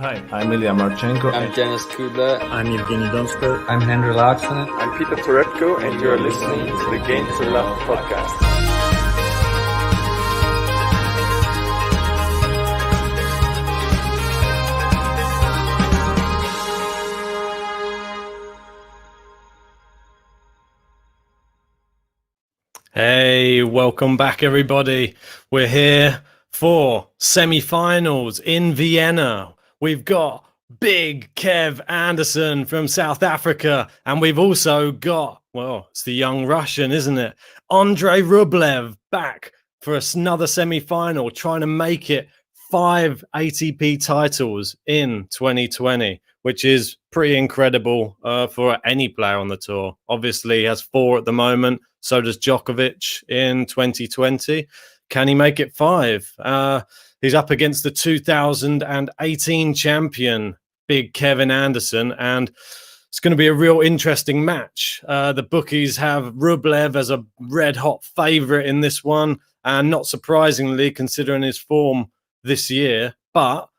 Hi, I'm Ilya Marchenko. I'm Janis Kudla. I'm Evgeny Donskoy. I'm Henry Laaksonen. I'm Peter Torebko, and you're listening to the Game to Love podcast. Hey, welcome back, everybody. We're here for semi-finals in Vienna. We've got big Kev Anderson from South Africa, and we've also got, well, it's the young Russian, isn't it? Andrey Rublev back for another semi-final, trying to make it 5 ATP titles in 2020, which is pretty incredible for any player on the tour. Obviously, he has 4 at the moment. So does Djokovic in 2020. Can he make it 5? He's up against the 2018 champion, big Kevin Anderson, and it's going to be a real interesting match. The bookies have Rublev as a red-hot favourite in this one, and not surprisingly, considering his form this year. But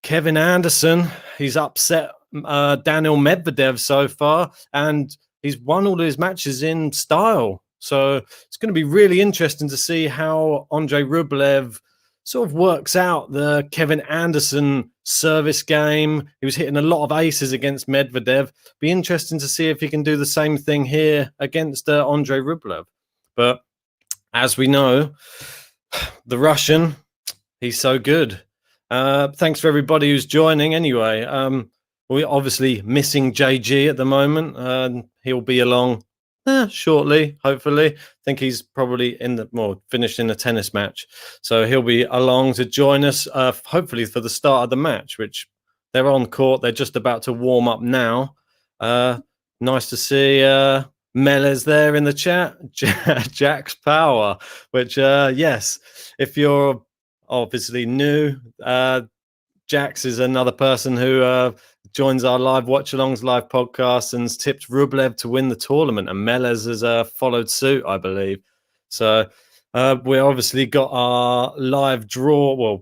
Kevin Anderson, he's upset Daniil Medvedev so far, and he's won all of his matches in style. So it's going to be really interesting to see how Andrey Rublev sort of works out the Kevin Anderson service game. He was hitting a lot of aces against Medvedev. Be interesting to see if he can do the same thing here against Andrey Rublev. But as we know, the Russian, he's so good. Thanks for everybody who's joining anyway. We're obviously missing JG at the moment. He'll be along shortly, hopefully. I think he's probably finished in a tennis match. So he'll be along to join us, hopefully for the start of the match, which they're on court. They're just about to warm up now. Nice to see Melez there in the chat. Jack's Power, which, yes, if you're obviously new, Jax is another person who joins our live Watchalongs live podcast and's tipped Rublev to win the tournament, and Melez has followed suit, I believe. So we obviously got our live draw,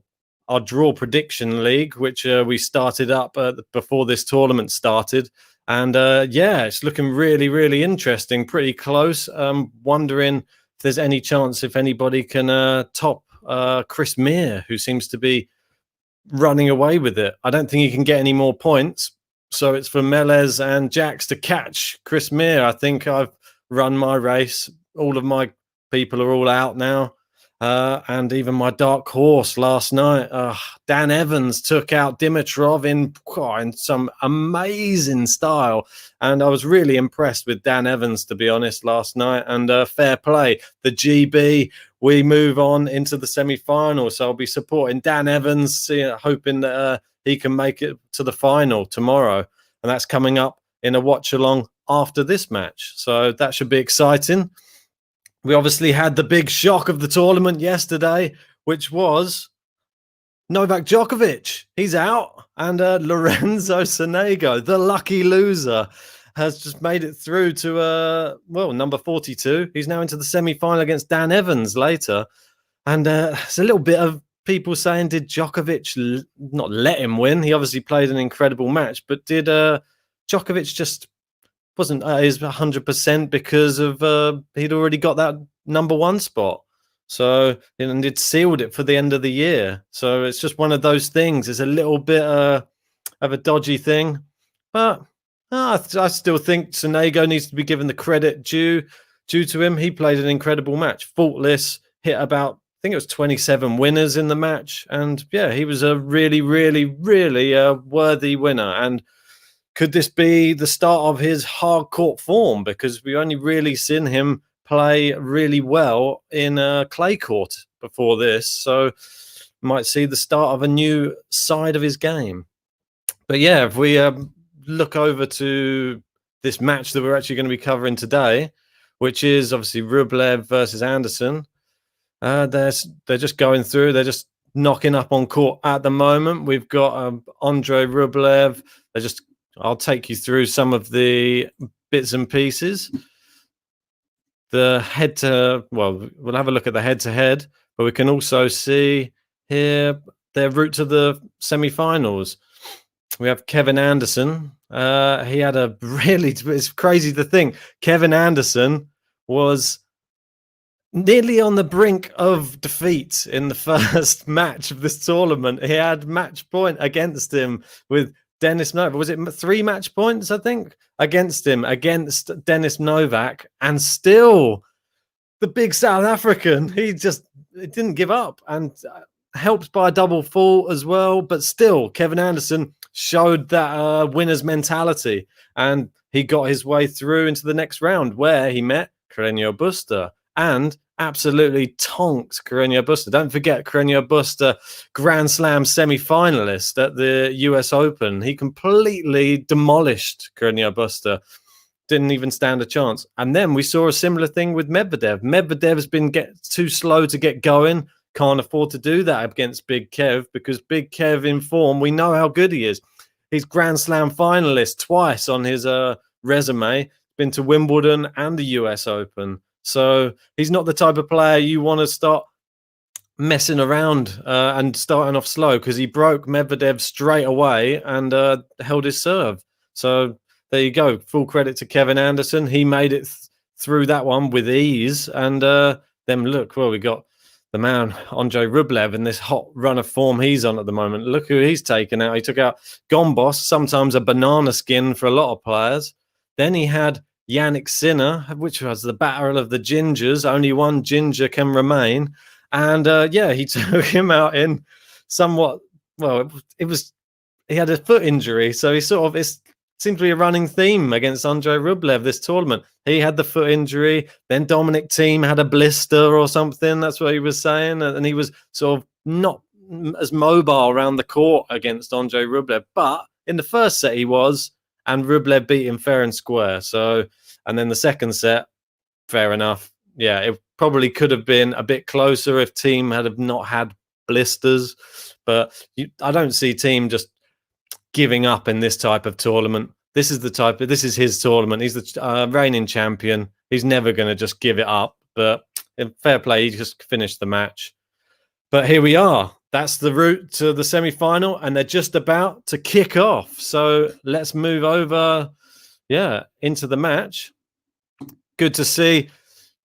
our draw prediction league, which we started up before this tournament started. And yeah, it's looking really, really interesting, pretty close. Wondering if there's any chance if anybody can top Chris Mir, who seems to be running away with it. I don't think he can get any more points. So it's for Melez and Jax to catch Chris Mir. I think I've run my race. All of my people are all out now. And even my dark horse last night, Dan Evans took out Dimitrov in some amazing style. And I was really impressed with Dan Evans, to be honest, last night. And fair play. The GB, we move on into the semi-final. So I'll be supporting Dan Evans, hoping that he can make it to the final tomorrow. And that's coming up in a watch-along after this match. So that should be exciting. We obviously had the big shock of the tournament yesterday, which was Novak Djokovic. He's out. And Lorenzo Sonego, the lucky loser, has just made it through to, number 42. He's now into the semi-final against Dan Evans later. And there's a little bit of people saying, did Djokovic not let him win? He obviously played an incredible match, but did Djokovic just wasn't at his 100% because of he'd already got that number 1 spot. So, and it sealed it for the end of the year. So it's just one of those things. It's a little bit of a dodgy thing. But I still think Sonego needs to be given the credit due to him. He played an incredible match. Faultless, hit about, I think it was 27 winners in the match. And yeah, he was a really, really, really worthy winner. And could this be the start of his hard court form? Because we only really seen him play really well in clay court before this. So might see the start of a new side of his game. But yeah, if we look over to this match that we're actually going to be covering today, which is obviously Rublev versus Anderson. They're just going through. They're just knocking up on court at the moment. We've got Andrey Rublev. I'll take you through some of the bits and pieces. We'll have a look at the head-to-head, but we can also see here their route to the semi-finals. we have Kevin Anderson. He had a really, it's crazy to think, Kevin Anderson was nearly on the brink of defeat in the first match of this tournament. He had match point against him with Denis Novak. Was it 3 match points, I think, against him, against Denis Novak, and still the big South African, he didn't give up, and helped by a double fault as well. But still, Kevin Anderson showed that winner's mentality, and he got his way through into the next round, where he met Carreño Busta and absolutely tonked Carreño Busta. Don't forget, Carreño Busta, Grand Slam semi-finalist at the US Open. He completely demolished Carreño Busta. Didn't even stand a chance. And then we saw a similar thing with Medvedev. Medvedev's been too slow to get going. Can't afford to do that against Big Kev, because Big Kev in form, we know how good he is. He's Grand Slam finalist twice on his resume. Been to Wimbledon and the US Open. So he's not the type of player you want to start messing around and starting off slow, because he broke Medvedev straight away and held his serve. So there you go. Full credit to Kevin Anderson. He made it through that one with ease. And then look, well, we got the man, Andrey Rublev, in this hot run of form he's on at the moment. Look who he's taken out. He took out Gombos, sometimes a banana skin for a lot of players. Then he had Yannick Sinner, which was the battle of the gingers. Only one ginger can remain. And he took him out in somewhat, well, he had a foot injury. So he sort of, it seems to be a running theme against Andrey Rublev this tournament. He had the foot injury. Then Dominic Thiem had a blister or something. That's what he was saying. And he was sort of not as mobile around the court against Andrey Rublev. But in the first set he was, and Rublev beat him fair and square. So, and then the second set, fair enough. Yeah, it probably could have been a bit closer if Thiem had not had blisters. But I don't see Thiem just giving up in this type of tournament. This is his tournament. He's the reigning champion. He's never going to just give it up. But in fair play, he just finished the match. But here we are. That's the route to the semi-final, and they're just about to kick off. So let's move over, into the match. Good to see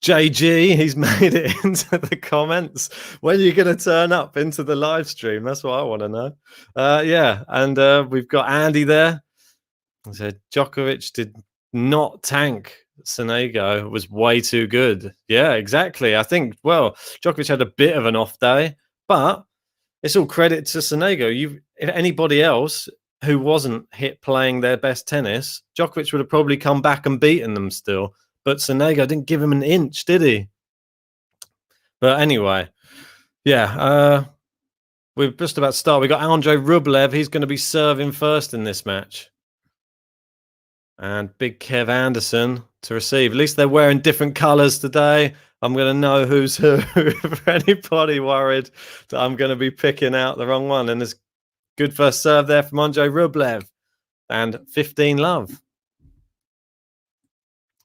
JG. He's made it into the comments. When are you going to turn up into the live stream? That's what I want to know. And we've got Andy there. He said Djokovic did not tank Sonego. It was way too good. Yeah, exactly. I think, well, Djokovic had a bit of an off day, but it's all credit to Sonego. If anybody else who wasn't hit playing their best tennis, Djokovic would have probably come back and beaten them still. But Sonego didn't give him an inch, did he? But anyway, we're just about to start. We got Andrey Rublev. He's going to be serving first in this match. And Big Kev Anderson to receive. At least they're wearing different colours today. I'm going to know who's who. For anybody worried that I'm going to be picking out the wrong one. And there's good first serve there from Andrey Rublev. And 15 love.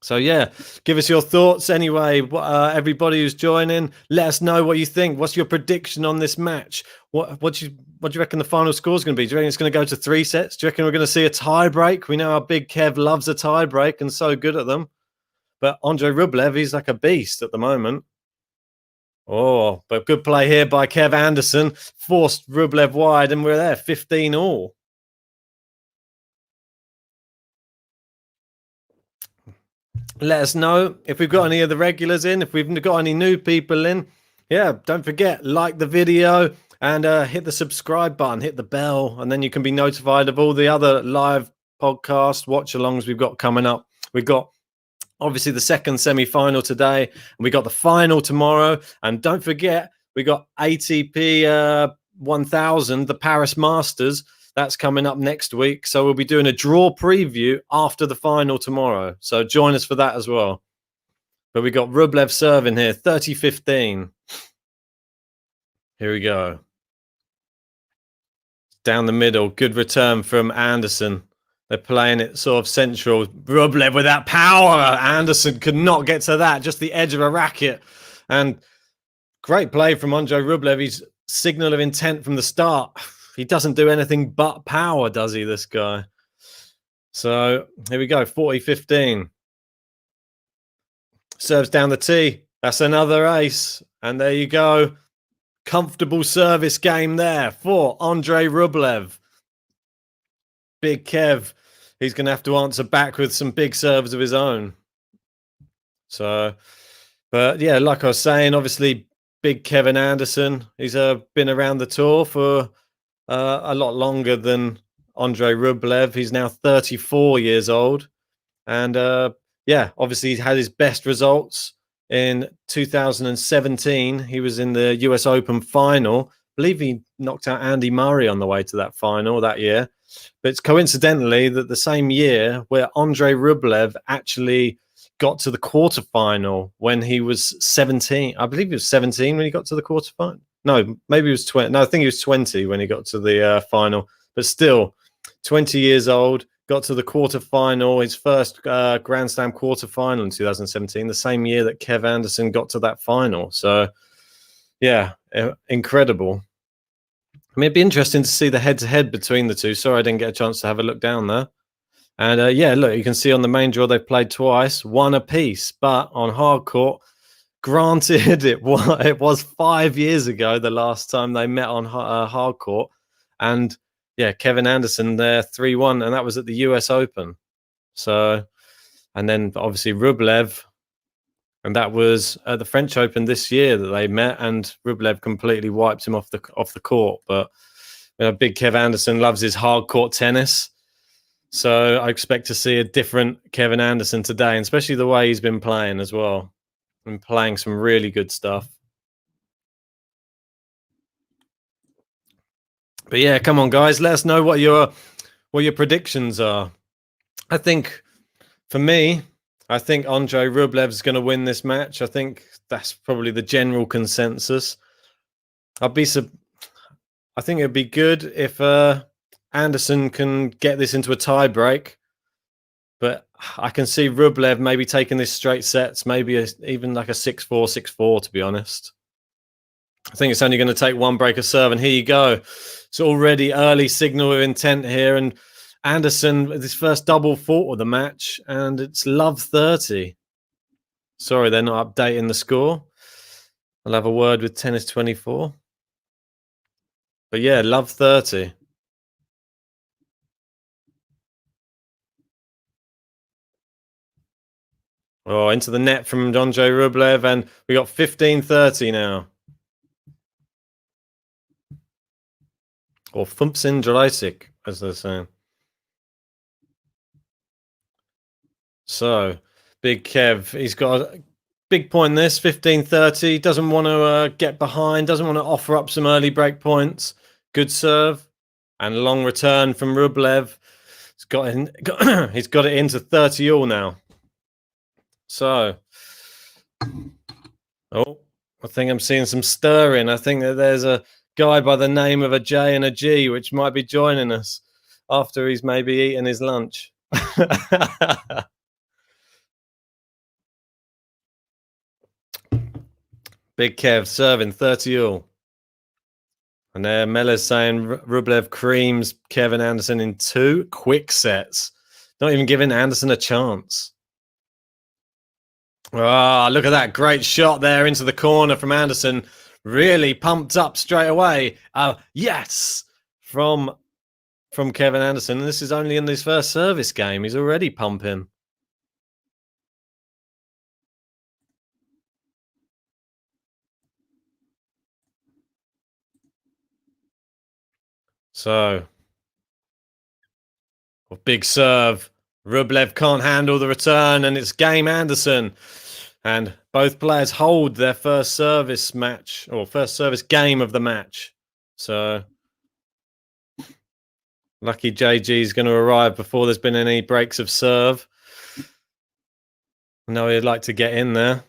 So, give us your thoughts anyway. Everybody who's joining, let us know what you think. What's your prediction on this match? What do you reckon the final score is going to be? Do you reckon it's going to go to 3 sets? Do you reckon we're going to see a tie break? We know how Big Kev loves a tie break and so good at them. But Andrey Rublev, he's like a beast at the moment. Oh, but good play here by Kev Anderson. Forced Rublev wide, and we're there, 15 all. Let us know if we've got any of the regulars in, if we've got any new people in. Yeah, don't forget, like the video and hit the subscribe button, hit the bell, and then you can be notified of all the other live podcast watch-alongs we've got coming up. We've got, obviously, the second semi-final today, and we got the final tomorrow. And don't forget, we got ATP 1000, the Paris Masters. That's coming up next week. So we'll be doing a draw preview after the final tomorrow. So join us for that as well. But we got Rublev serving here, 30-15. Here we go. Down the middle. Good return from Anderson. They're playing it sort of central. Rublev with that power. Anderson could not get to that. Just the edge of a racket. And great play from Andrey Rublev. He's signal of intent from the start. he doesn't do anything but power, does he, this guy? So here we go, 40-15. Serves down the tee. That's another ace. And there you go. Comfortable service game there for Andrey Rublev. Big Kev, he's going to have to answer back with some big serves of his own. So, but yeah, like I was saying, obviously, big Kevin Anderson, he's been around the tour for a lot longer than Andrey Rublev. He's now 34 years old. And yeah, obviously, he's had his best results in 2017. He was in the US Open final. I believe he knocked out Andy Murray on the way to that final that year. But it's coincidentally that the same year where Andrey Rublev actually got to the quarterfinal when he was 17. I believe he was 17 when he got to the quarterfinal. No, maybe he was 20. No, I think he was 20 when he got to the final. But still, 20 years old, got to the quarterfinal, his first Grand Slam quarterfinal in 2017, the same year that Kev Anderson got to that final. So, yeah, incredible. I mean, it'd be interesting to see the head-to-head between the two. Sorry, I didn't get a chance to have a look down there. And yeah, look, you can see on the main draw they've played twice, one apiece, but on hard court, granted, it was 5 years ago the last time they met on hard court. And yeah, Kevin Anderson there 3-1, and that was at the US Open. So, and then obviously Rublev, and that was at the French Open this year that they met, and Rublev completely wiped him off the court. But you know, big Kev Anderson loves his hard court tennis, so I expect to see a different Kevin Anderson today, and especially the way he's been playing as well, and playing some really good stuff. But yeah, come on, guys, let us know what your predictions are. I think for me, I think Andrey Rublev is going to win this match. I think that's probably the general consensus. I think it'd be good if Anderson can get this into a tie break, but I can see Rublev maybe taking this straight sets, maybe even like a 6-4, 6-4, to be honest. I think it's only going to take one break of serve, and here you go. It's already early signal of intent here, and Anderson with his first double fault of the match, and it's love 30. Sorry, they're not updating the score. I'll have a word with Tennis 24. But yeah, love 30. Oh, into the net from Andrey Rublev, and we got 15-30 now. Or Fumpsin Jalacic, as they're saying. So, big Kev, he's got a big point in this, 15-30. Doesn't want to get behind, doesn't want to offer up some early break points. Good serve and long return from Rublev. He's got it into 30 all now. So, oh, I think I'm seeing some stirring. I think that there's a guy by the name of a J and a G, which might be joining us after he's maybe eaten his lunch. Big Kev serving 30 all. And there Meller's saying Rublev creams Kevin Anderson in 2 quick sets. Not even giving Anderson a chance. Oh, look at that. Great shot there into the corner from Anderson. Really pumped up straight away. Yes, from Kevin Anderson. And this is only in his first service game. He's already pumping. So, big serve. Rublev can't handle the return, and it's game Anderson. And both players hold their first service match, or first service game of the match. So, lucky JG is going to arrive before there's been any breaks of serve. I know he'd like to get in there.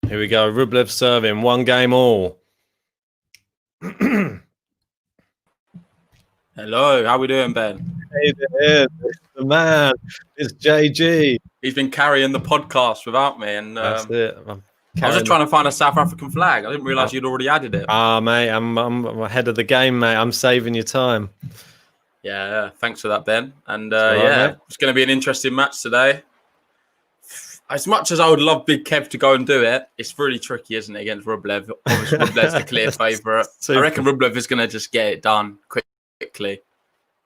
Here we go. Rublev serving. 1 game all. Hello, how we doing, Ben? Hey there, it's the man. It's JG. He's been carrying the podcast without me, and That's it. I was just trying to find a South African flag. I didn't realise you'd already added it. Mate, I'm ahead of the game, mate. I'm saving your time. Yeah, thanks for that, Ben. And Mate. it's going to be an interesting match today. As much as I would love Big Kev to go and do it, it's really tricky, isn't it, against Rublev? Obviously, Rublev's the clear favourite. I reckon Rublev is going to just get it done quickly.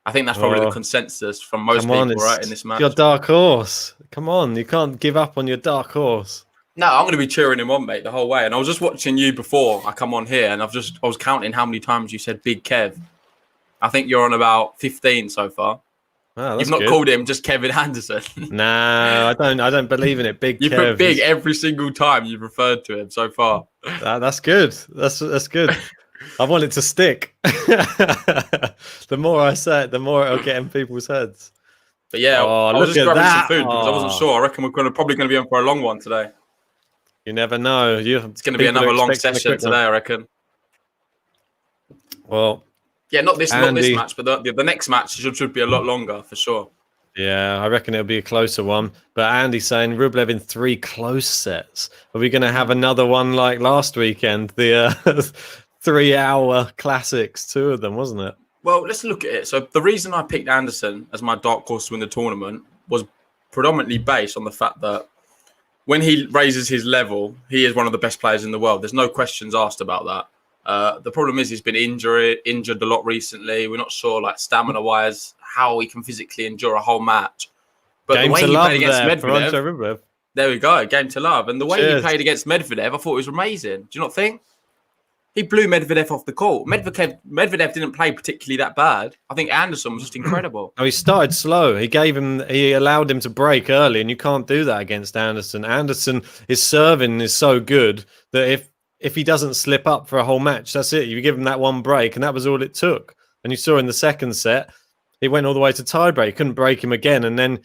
I think that's probably the consensus from most people, right, in this match. Your dark horse. Come on, you can't give up on your dark horse. No, I'm going to be cheering him on, mate, the whole way. And I was just watching you before I come on here, and I was counting how many times you said Big Kev. I think you're on about 15 so far. Oh, You've not called him just Kevin Anderson. No, I don't believe in it. Big you Kev. Put Big every single time you've referred to him so far. That's good. That's good. I want it to stick. The more I say it, the more it'll get in people's heads. But yeah, I was just grabbing some food because I wasn't sure. I reckon we're probably going to be on for a long one today. You never know. It's going to be another long session today, I reckon. Well, yeah, not this match, but the next match should be a lot longer for sure. Yeah, I reckon it'll be a closer one. But Andy's saying Rublev in 3 close sets. Are we going to have another one like last weekend? The 3-hour classics, 2 of them, wasn't it? Well, let's look at it. So the reason I picked Anderson as my dark horse to win the tournament was predominantly based on the fact that when he raises his level, he is one of the best players in the world. There's no questions asked about that. The problem is he's been injured a lot recently. We're not sure, like stamina-wise, how he can physically endure a whole match. But game the way to he love played against there, Medvedev, there we go, game to love. And the way he played against Medvedev, I thought it was amazing. Do you not think? He blew Medvedev off the court. Medvedev didn't play particularly that bad. I think Anderson was just incredible. He started slow. He allowed him to break early, and you can't do that against Anderson. Anderson, his serving is so good that if he doesn't slip up for a whole match, that's it. You give him that one break, and that was all it took. And you saw in the second set, he went all the way to tiebreak. Couldn't break him again. And then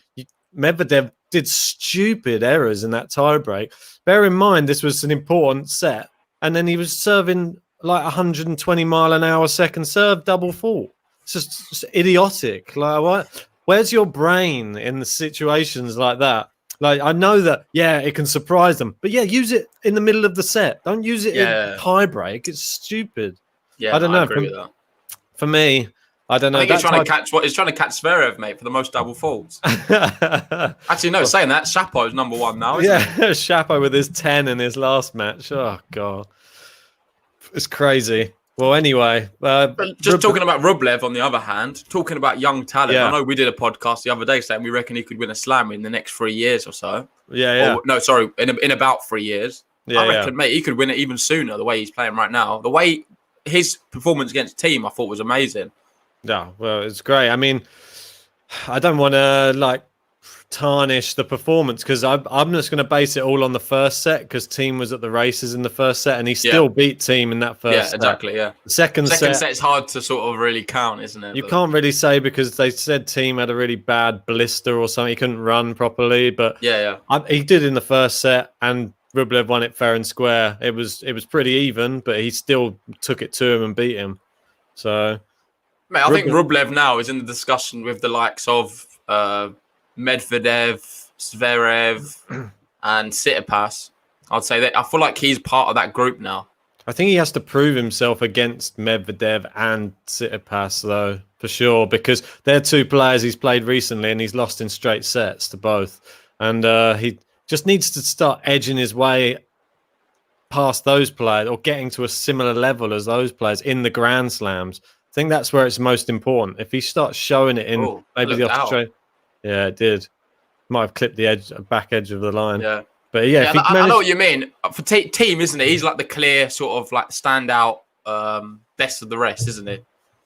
Medvedev did stupid errors in that tiebreak. Bear in mind, this was an important set. And then he was serving like 120 mile an hour second serve, double fault. It's just idiotic. Like, what? Where's your brain in the situations like that? Like, I know that, yeah, it can surprise them. But yeah, use it in the middle of the set. Don't use it in tiebreak. It's stupid. Yeah, I don't know. I agree with that. For me, I don't know. I think he's trying to catch Zverev, mate, for the most double faults. Actually, no, saying that, Shapo's number 1 now, isn't he? Shapo with his 10 in his last match. Oh, God. It's crazy. Well, anyway. Just talking about Rublev, on the other hand, talking about young talent. I know we did a podcast the other day saying we reckon he could win a slam in the next 3 years or so. Yeah. Or, no, sorry, in about 3 years. I reckon, mate, he could win it even sooner, the way he's playing right now. The way his performance against Team, I thought, was amazing. Yeah, well, it's great. I mean, I don't want to tarnish the performance because I'm just going to base it all on the first set because Team was at the races in the first set and he still beat Team in that first set. Yeah, exactly, yeah. The second set is hard to sort of really count, isn't it? You can't really say because they said Team had a really bad blister or something. He couldn't run properly, but he did in the first set and Rublev won it fair and square. It was pretty even, but he still took it to him and beat him. So... Mate, I think Rublev now is in the discussion with the likes of Medvedev, Zverev, and Tsitsipas. I'd say that I feel like he's part of that group now. I think he has to prove himself against Medvedev and Tsitsipas, though, for sure, because they're 2 players he's played recently and he's lost in straight sets to both. And he just needs to start edging his way past those players or getting to a similar level as those players in the Grand Slams. I think that's where it's most important. If he starts showing it in maybe the Australian, it did. Might have clipped the back edge of the line. Yeah, but I know what you mean. For Team, isn't he? He's like the clear sort of like standout, best of the rest, isn't he?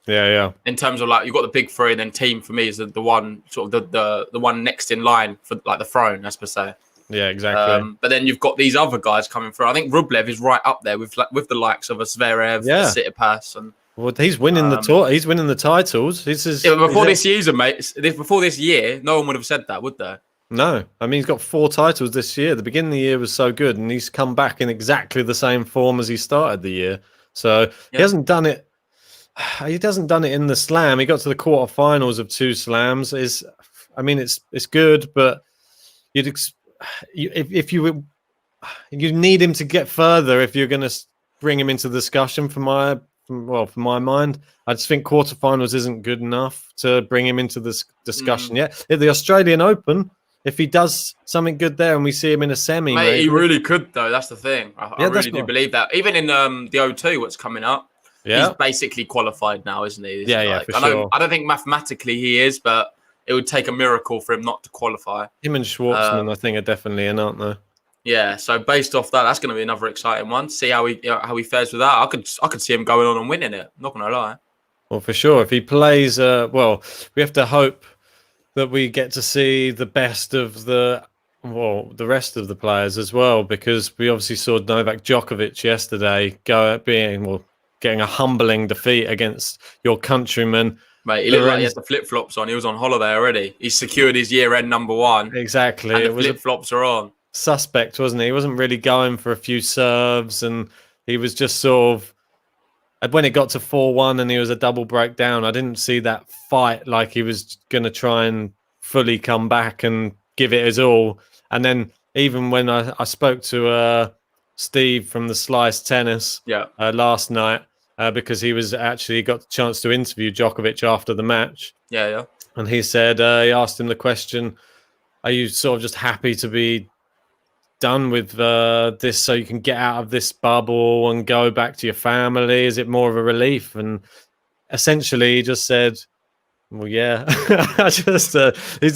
Yeah. In terms of like you've got the big 3, and then Team for me is the one sort of the one next in line for like the throne, as per se. Yeah, exactly. But then you've got these other guys coming through. I think Rublev is right up there with the likes of a Zverev, Tsitsipas, and. Well, he's winning the tour. He's winning the titles. Before this season, mate. Before this year, no one would have said that, would they? No. I mean, he's got 4 titles this year. The beginning of the year was so good, and he's come back in exactly the same form as he started the year. So he hasn't done it. He hasn't done it in the slam. He got to the quarterfinals of 2 slams. It's good, but if you you need him to get further if you're going to bring him into discussion. For my mind, I just think quarterfinals isn't good enough to bring him into this discussion yet. At the Australian Open, if he does something good there and we see him in a semi, mate, he really could though. That's the thing. I really do believe that. Even in the O2, what's coming up, he's basically qualified now, isn't he? For sure. I don't think mathematically he is, but it would take a miracle for him not to qualify. Him and Schwartzman, I think, are definitely in, aren't they? Yeah. So based off that, that's going to be another exciting one. See how he fares with that. I could see him going on and winning it. Not going to lie. Well, for sure. If he plays, we have to hope that we get to see the best of the rest of the players as well, because we obviously saw Novak Djokovic yesterday getting a humbling defeat against your countryman. Mate, he looked like he had the flip-flops on. He was on holiday already. He secured his year-end #1. Exactly. And the flip-flops are on. Suspect, wasn't he? He wasn't really going for a few serves, and he was just sort of... When it got to 4-1 and he was a double breakdown, I didn't see that fight like he was going to try and fully come back and give it his all. And then even when I spoke to Steve from the Slice Tennis last night, because he was actually got the chance to interview Djokovic after the match. Yeah. And he said, he asked him the question, are you sort of just happy to be done with this so you can get out of this bubble and go back to your family? Is it more of a relief? And essentially he just said, well, yeah. I just he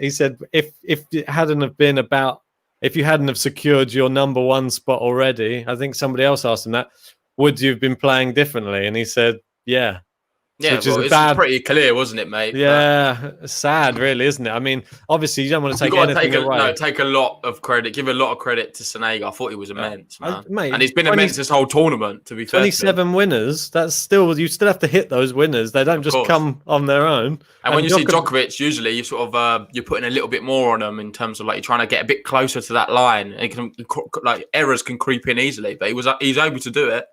said if it hadn't have been about, if you hadn't have secured your #1 spot already, I think somebody else asked him that, would you have been playing differently? And he said, yeah. Yeah, it's pretty clear, wasn't it, mate? Yeah, sad, really, isn't it? I mean, obviously, you don't want to take anything away. No, take a lot of credit. Give a lot of credit to Sonego. I thought he was immense, man. Mate, and he's been immense this whole tournament, to be fair. 27 winners. That's still, you still have to hit those winners. They don't just come on their own. And when you see Djokovic, usually you sort of you're putting a little bit more on him in terms of like you're trying to get a bit closer to that line. And errors can creep in easily, but he's able to do it.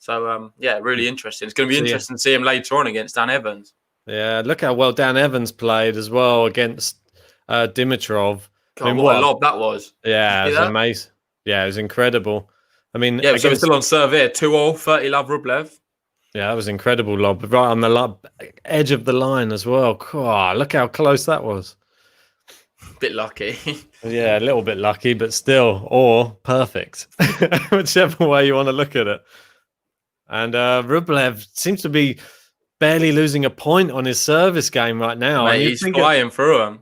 So, really interesting. It's going to be interesting to see him later on against Dan Evans. Yeah, look how well Dan Evans played as well against Dimitrov. God, what a lob that was. Yeah, it was amazing. Yeah, it was incredible. I mean, so we're still on serve here. 2-all, 30-love Rublev. Yeah, that was incredible lob. Right on the edge of the line as well. Oh, look how close that was. Bit lucky. Yeah, a little bit lucky, but still, or perfect. Whichever way you want to look at it. And Rublev seems to be barely losing a point on his service game right now. Mate, he's flying through him.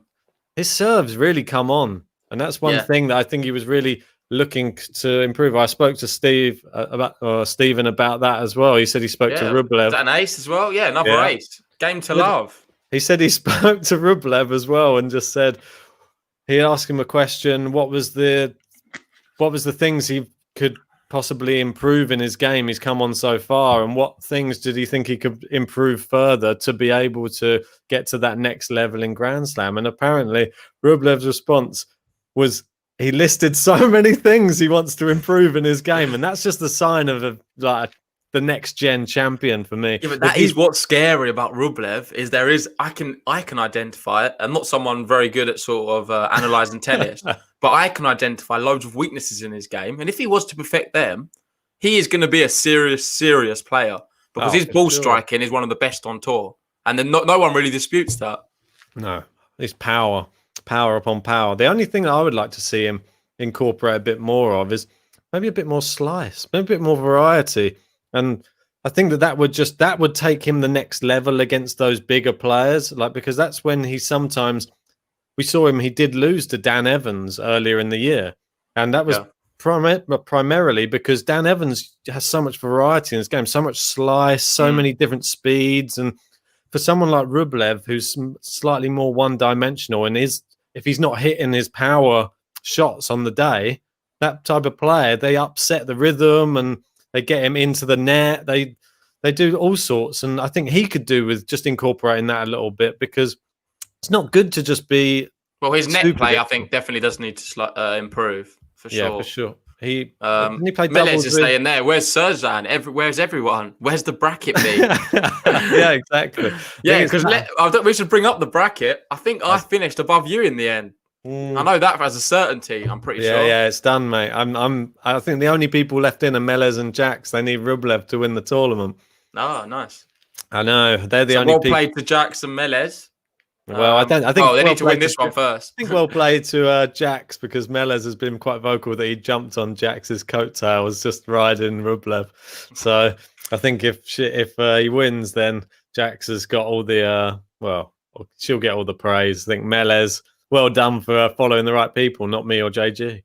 His serves really come on. And that's one thing that I think he was really looking to improve. I spoke to Stephen about that as well. He said he spoke to Rublev. Is that an ace as well? Yeah, another ace. Game to love. He said he spoke to Rublev as well and just said, he asked him a question, what was the things he could possibly improve in his game? He's come on so far, and what things did he think he could improve further to be able to get to that next level in Grand Slam? And apparently Rublev's response was he listed so many things he wants to improve in his game, and that's just a sign of the next gen champion for me. Yeah, but that is what's scary about Rublev is I can identify it. I'm not someone very good at sort of analysing tennis, but I can identify loads of weaknesses in his game. And if he was to perfect them, he is going to be a serious player because his ball striking is one of the best on tour. And then no one really disputes that. No, it's power upon power. The only thing that I would like to see him incorporate a bit more of is maybe a bit more slice, maybe a bit more variety. And I think that would take him the next level against those bigger players, because that's when we saw him, he did lose to Dan Evans earlier in the year. And that was primarily because Dan Evans has so much variety in his game, so much slice, so many different speeds. And for someone like Rublev, who's slightly more one-dimensional and if he's not hitting his power shots on the day, that type of player, they upset the rhythm and they get him into the net. They do all sorts. And I think he could do with just incorporating that a little bit, because it's not good to just be... Well, his net play, I think, definitely does need to improve, for sure. Yeah, for sure. He played Melez is staying there. Where's Serzan? Where's everyone? Where's the bracket be? Yeah, exactly. Yeah, because we should bring up the bracket. I think I finished above you in the end. I know that as a certainty. I'm pretty sure. Yeah, it's done, mate. I think the only people left in are Mellors and Jax. They need Rublev to win the tournament. Oh, nice. I know they're the So only well people. played to Jax and Melez. Well, I think. They need to win this one first. I think well played to Jax because Mellors has been quite vocal that he jumped on Jax's coattails just riding Rublev. So I think if he wins, then Jax has got all the she'll get all the praise. I think Mellors, well done for following the right people, not me or JG.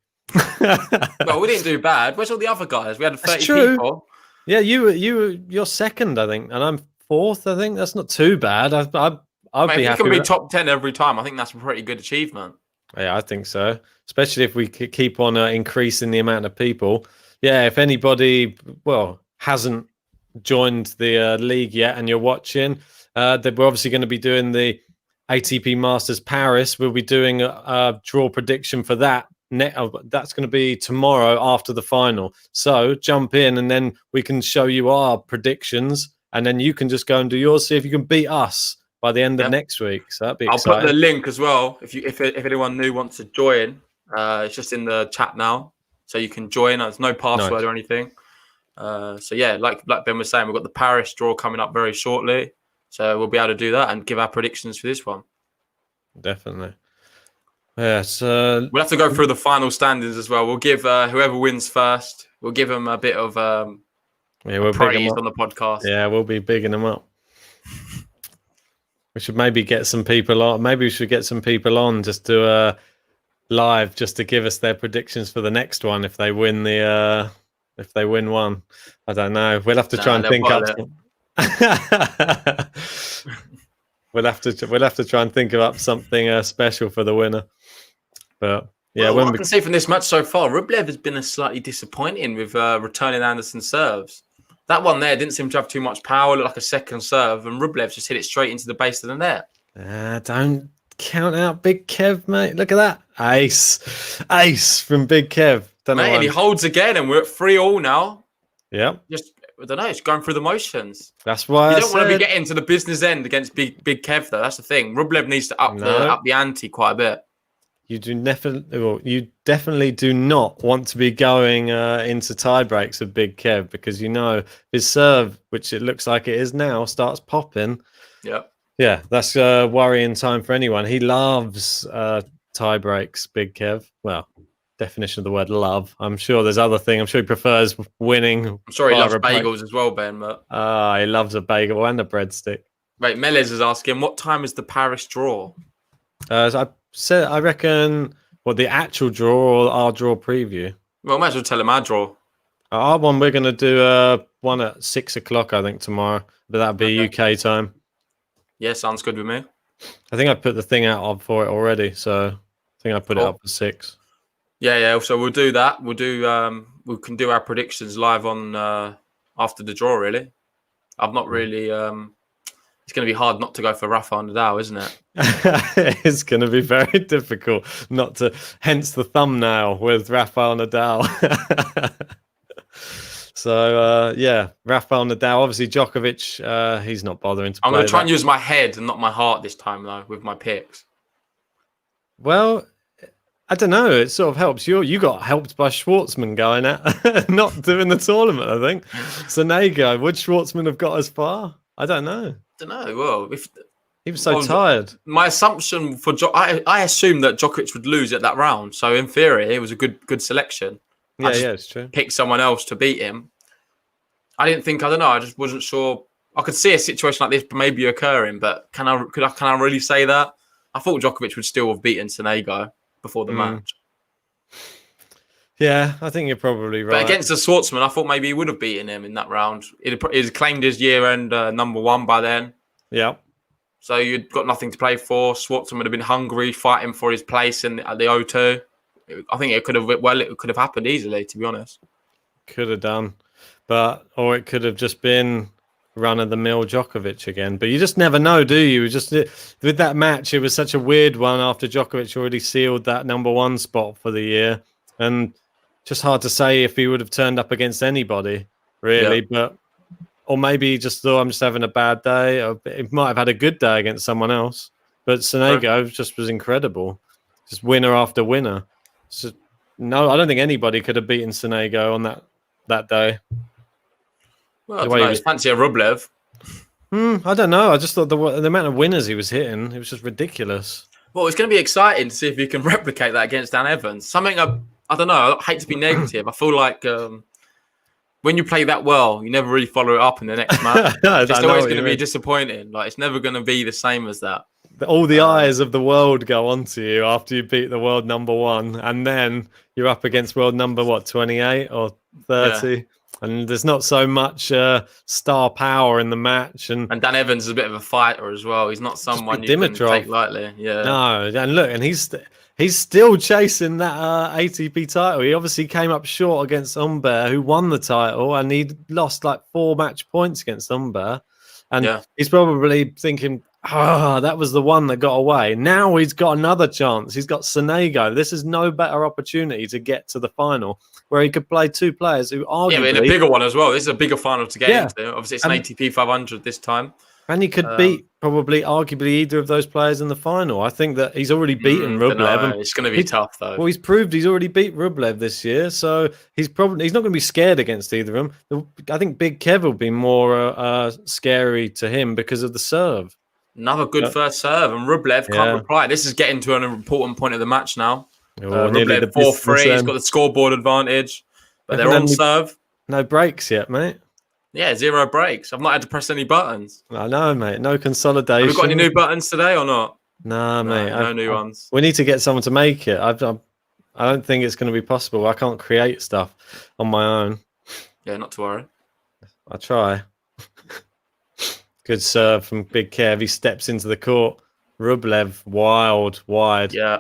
Well, we didn't do bad. Where's all the other guys? We had 30 people. Yeah, you're second, I think, and I'm fourth. I think that's not too bad. I'd be happy. If you can be top 10 every time, I think that's a pretty good achievement. Yeah, I think so. Especially if we keep on increasing the amount of people. Yeah, if anybody hasn't joined the league yet and you're watching, we're obviously going to be doing the ATP Masters Paris. We'll be doing a draw prediction for that. That's going to be tomorrow after the final. So jump in and then we can show you our predictions and then you can just go and do yours. See if you can beat us by the end of next week. So that'd be exciting. I'll put the link as well. If anyone new wants to join, it's just in the chat now. So you can join. There's no password or anything. So yeah, like Ben was saying, we've got the Paris draw coming up very shortly. So we'll be able to do that and give our predictions for this one. Definitely. Yeah, so we'll have to go through the final standings as well. We'll give whoever wins first, we'll give them a bit of praise on the podcast. Yeah, we'll be bigging them up. We should maybe get some people on. Maybe we should get some people on just to live, just to give us their predictions for the next one if they win one. I don't know. We'll have to try and think up. We'll have to try and think up something special for the winner. But yeah, what I can see from this match so far, Rublev has been slightly disappointing with returning Anderson's serves. That one there didn't seem to have too much power, looked like a second serve, and Rublev just hit it straight into the base of the net. Don't count out Big Kev, mate. Look at that. Ace from Big Kev. And he holds again, and we're at 3-3 now. Yeah. I don't know, it's going through the motions. That's why you don't want to be getting to the business end against Big Kev, though. That's the thing. Rublev needs to up the ante quite a bit. You definitely do not want to be going into tie breaks with Big Kev because his serve, which it looks like it is now, starts popping. Yeah, that's worrying time for anyone. He loves tie breaks, Big Kev. Well, definition of the word love. I'm sure there's other thing. I'm sure he prefers winning. I'm sure he loves bagels as well, Ben. But he loves a bagel and a breadstick. Right, Melez is asking, what time is the Paris draw? I reckon, the actual draw or our draw preview? Well, might as well tell him our draw. Our one, we're going to do one at 6 o'clock, I think, tomorrow. But that'll be UK time. Yeah, sounds good with me. I think I put the thing out for it already. So I think I put it up for 6. Yeah. So we'll do that. We can do our predictions live on after the draw, really. I've not really... it's going to be hard not to go for Rafael Nadal, isn't it? It's going to be very difficult not to. Hence the thumbnail with Rafael Nadal. So Rafael Nadal. Obviously, Djokovic. He's not bothering to. I'm going to try and use my head and not my heart this time, though, with my picks. Well, I don't know. It sort of helps. You got helped by Schwartzman going out, not doing the tournament. I think. Sonego. Would Schwartzman have got as far? I don't know. Well, if he was so tired. My assumption for I assumed that Djokovic would lose at that round. So in theory, it was a good selection. Yeah, it's true. Pick someone else to beat him. I just wasn't sure. I could see a situation like this maybe occurring, but can I really say that? I thought Djokovic would still have beaten Sonego before the match. Yeah, I think you're probably right. But against the Schwartzman, I thought maybe he would have beaten him in that round. He'd claimed his year-end number 1 by then. Yeah. So you'd got nothing to play for. Schwartzman would have been hungry, fighting for his place at the O2. I think it could have happened easily, to be honest. Could have done. Or it could have just been run-of-the-mill Djokovic again. But you just never know, do you? With that match, it was such a weird one after Djokovic already sealed that number 1 spot for the year. And just hard to say if he would have turned up against anybody, really. Or maybe he just thought, I'm just having a bad day. Or he might have had a good day against someone else. But Sonego just was incredible. just winner after winner. So, no, I don't think anybody could have beaten Sonego on that day. Well, I don't know. Fancy a Rublev. I don't know. I just thought the amount of winners he was hitting, it was just ridiculous. Well, it's going to be exciting to see if he can replicate that against Dan Evans. Something I don't know. I hate to be negative. I feel like when you play that well, you never really follow it up in the next match. It's always going to be disappointing. Like, it's never going to be the same as that. All the eyes of the world go onto you after you beat the world number 1, and then you're up against world number 28 or 30. Yeah. And there's not so much star power in the match. And Dan Evans is a bit of a fighter as well. He's not someone you can take lightly. Yeah. No, and look, and he's still chasing that ATP title. He obviously came up short against Humbert, who won the title, and he lost like 4 match points against Humbert. And he's probably thinking, that was the one that got away. Now he's got another chance. He's got Sonego. This is no better opportunity to get to the final, where he could play 2 players who arguably... Yeah, but in a bigger one as well. This is a bigger final to get into. Obviously, it's an ATP 500 this time. And he could beat, arguably, either of those players in the final. I think that he's already beaten Rublev. It's going to be tough, though. Well, he's proved he's already beat Rublev this year, so he's not going to be scared against either of them. I think Big Kev will be more scary to him because of the serve. Another good first serve, and Rublev can't reply. This is getting to an important point of the match now. Rublev 4-3, he's got the scoreboard advantage, but they're on serve. No breaks yet, mate. Yeah, 0 breaks. I've not had to press any buttons. I know, mate. No consolidation. Have we got any new buttons today or not? Nah, mate. No new ones. We need to get someone to make it. I don't think it's going to be possible. I can't create stuff on my own. Yeah, not to worry. I'll try. Good serve from Big Kev. He steps into the court. Rublev, wide. Yeah.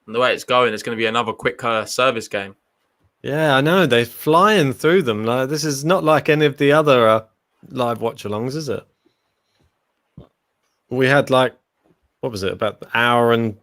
And the way it's going, it's going to be another quick service game. Yeah, I know. They're flying through them. Like, this is not like any of the other live watch-alongs, is it? We had about an hour and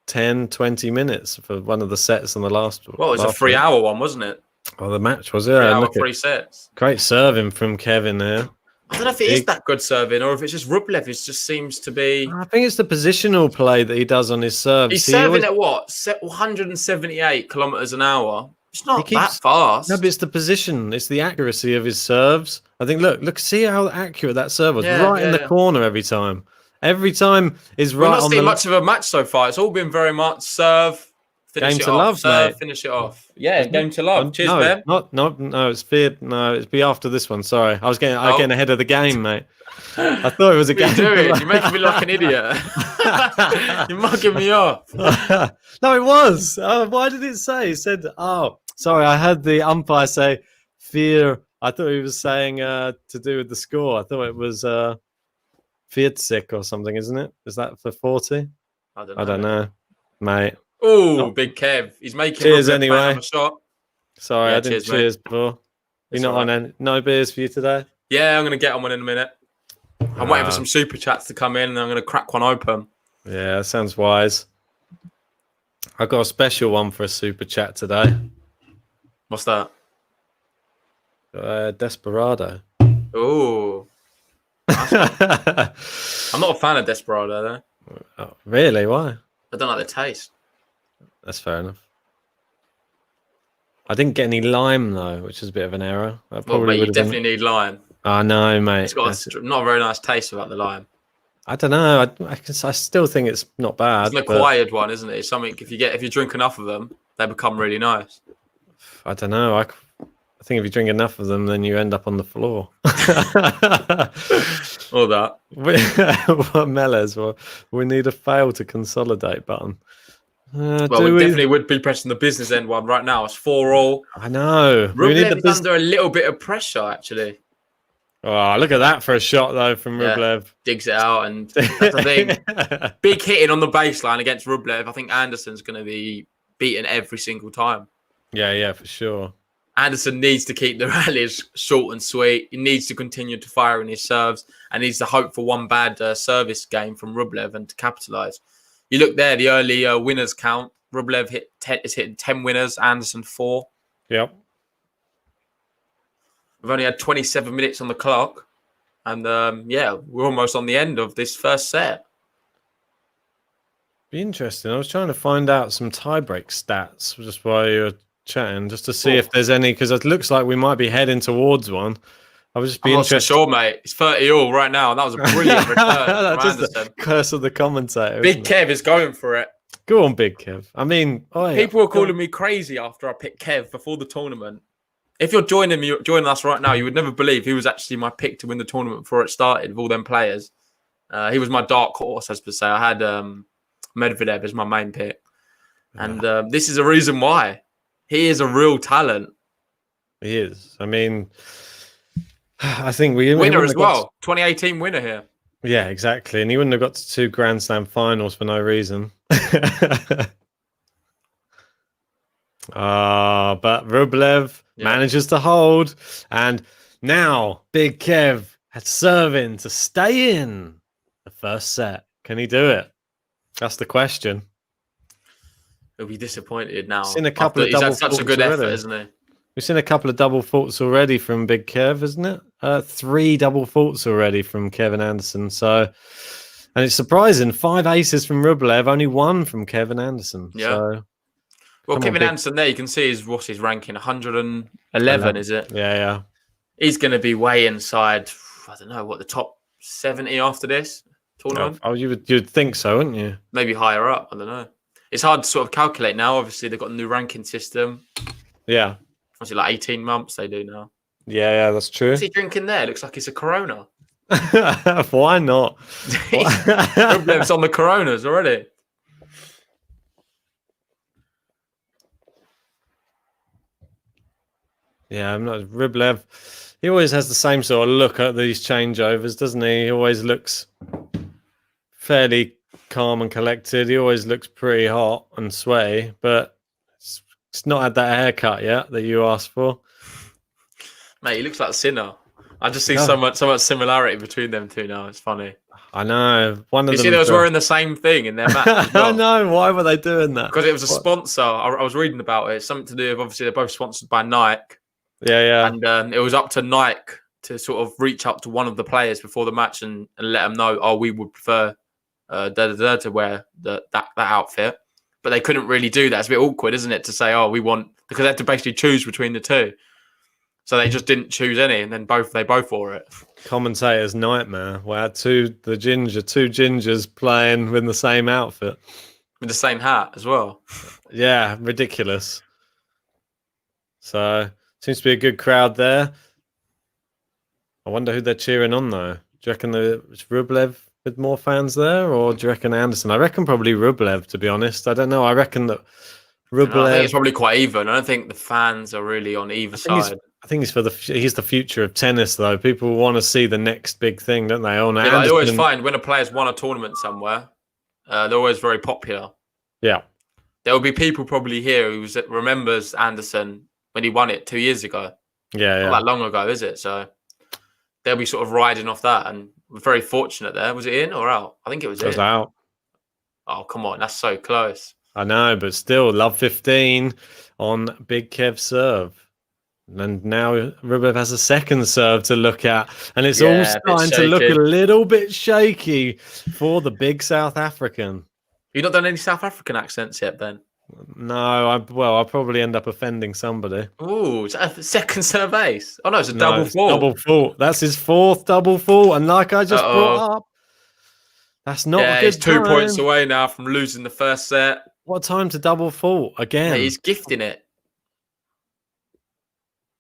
10, 20 minutes for one of the sets on the last. Well, it was a 3-hour one, wasn't it? Oh, the match was, yeah. 3 hour, 3 sets. Great serving from Kevin there. I don't know if it is that good serving or if it's just Rublev. It just seems to be... I think it's the positional play that he does on his serves. He's serving at what? 178 kilometers an hour. It's not that fast. No, but it's the position. It's the accuracy of his serves. I think, look, see how accurate that serve was. In the corner every time. Every time is right on the... We've not seen much of a match so far. It's all been very much serve, finish game it to off, love, serve, mate. finish it off. Yeah, game to love. Cheers, Ben. No, it's fear. No, it's be after this one. Sorry. I was getting ahead of the game, mate. I thought it was a game. What are you doing? You're making me look an idiot. You're mugging me off. No, it was. Why did it say? It said, sorry, I heard the umpire say fear. I thought he was saying to do with the score. I thought it was 40 or something, isn't it? Is that for 40? I don't know. I don't know, mate. Oh, Big Kev. He's making cheers anyway. A shot. Sorry, I didn't cheers before. You're not on no beers for you today? Yeah, I'm going to get on one in a minute. I'm waiting for some super chats to come in and I'm going to crack one open. Yeah, that sounds wise. I've got a special one for a super chat today. What's that? Desperado. Oh. I'm not a fan of Desperado, though. Oh, really? Why? I don't like the taste. That's fair enough. I didn't get any lime, though, which is a bit of an error. But you definitely need lime. I know, mate. It's got not a very nice taste without the lime. I don't know. I still think it's not bad. It's an acquired one, isn't it? It's something if you drink enough of them, they become really nice. I don't know. I think if you drink enough of them, then you end up on the floor. All that. What Mellors? Well, we need a fail to consolidate button. We definitely would be pressing the business end one right now. It's 4-all. I know. Rublev is under a little bit of pressure, actually. Oh, look at that for a shot, though, from Rublev. Digs it out, and that's the thing. Big hitting on the baseline against Rublev. I think Anderson's going to be beaten every single time. Yeah, for sure. Anderson needs to keep the rallies short and sweet. He needs to continue to fire in his serves and needs to hope for one bad service game from Rublev and to capitalise. You look there, the early winners count. Rublev is hitting 10 winners, Anderson 4. Yep. We've only had 27 minutes on the clock. And we're almost on the end of this first set. Be interesting. I was trying to find out some tiebreak stats just while you were chatting, just to see if there's any, because it looks like we might be heading towards one. I would just be I'm not so interested. sure, mate. It's 30 all right now. And that was a brilliant return from That's just Anderson. the curse of the commentator. Big Kev is going for it. Go on, Big Kev. I mean, People were calling me crazy after I picked Kev before the tournament. If you're joining us right now, you would never believe he was actually my pick to win the tournament before it started, of all them players. He was my dark horse, as per se. I had Medvedev as my main pick. And this is a reason why. He is a real talent. He is. I mean, I think winner as well. 2018 winner here. Yeah, exactly. And he wouldn't have got to 2 Grand Slam finals for no reason. But Rublev manages to hold. And now Big Kev has serving to stay in the first set. Can he do it? That's the question. He'll be disappointed now. He's had such a good effort, isn't he? We've seen a couple of double faults already from Big Kev, isn't it? 3 double faults already from Kevin Anderson. So, and it's surprising, 5 aces from Rublev, only 1 from Kevin Anderson. Yeah. So, well, Kevin Anderson there, you can see what's his ranking? 111, is it? Yeah. He's going to be way inside, I don't know, the top 70 after this tournament? Oh, you'd think so, wouldn't you? Maybe higher up, I don't know. It's hard to sort of calculate now. Obviously, they've got a new ranking system. Yeah. Obviously, like 18 months they do now. Yeah, that's true. What's he drinking there? Looks like it's a Corona. Why not? Rublev's on the Coronas already. Yeah, I'm not Rublev. He always has the same sort of look at these changeovers, doesn't he? He always looks fairly calm and collected. He always looks pretty hot and sweaty, but it's not had that haircut yet that you asked for. Mate, he looks like a sinner. I just see so much similarity between them two now. It's funny. I know. One of them. You see, they was wearing the same thing in their match as well. I know. Why were they doing that? Because it was a sponsor. I was reading about it. It's something to do with, obviously, they're both sponsored by Nike. Yeah. And it was up to Nike to sort of reach up to one of the players before the match and let them know, we would prefer to wear that outfit. But they couldn't really do that. It's a bit awkward, isn't it, to say, we want, because they had to basically choose between the two. So they just didn't choose any, and then they both wore it. Commentator's nightmare. We had two gingers playing with the same outfit. With the same hat as well. Yeah, ridiculous. So, seems to be a good crowd there. I wonder who they're cheering on, though. Do you reckon it's Rublev with more fans there, or do you reckon Anderson? I reckon probably Rublev, to be honest. I don't know. I reckon that Rublev... I think it's probably quite even. I don't think the fans are really on either side. I think he's the future of tennis, though. People want to see the next big thing, don't they? I always find when a player's won a tournament somewhere, they're always very popular. Yeah. There will be people probably here who remembers Anderson when he won it 2 years ago. Yeah. Not that long ago, is it? So they'll be sort of riding off that, and we're very fortunate there. Was it in or out? I think it was in. It was out. Oh, come on. That's so close. I know, but still, love 15 on Big Kev's serve. And now Rublev has a second serve to look at. And it's all starting to look a little bit shaky for the big South African. You've not done any South African accents yet, Ben? No, I'll probably end up offending somebody. Ooh, is that a second serve ace? Oh, no, it's a double fault. Double fault. That's his 4th double fault. And like I just brought up, that's not a good he's 2 points away now from losing the first set. What time to double fault again? He's gifting it.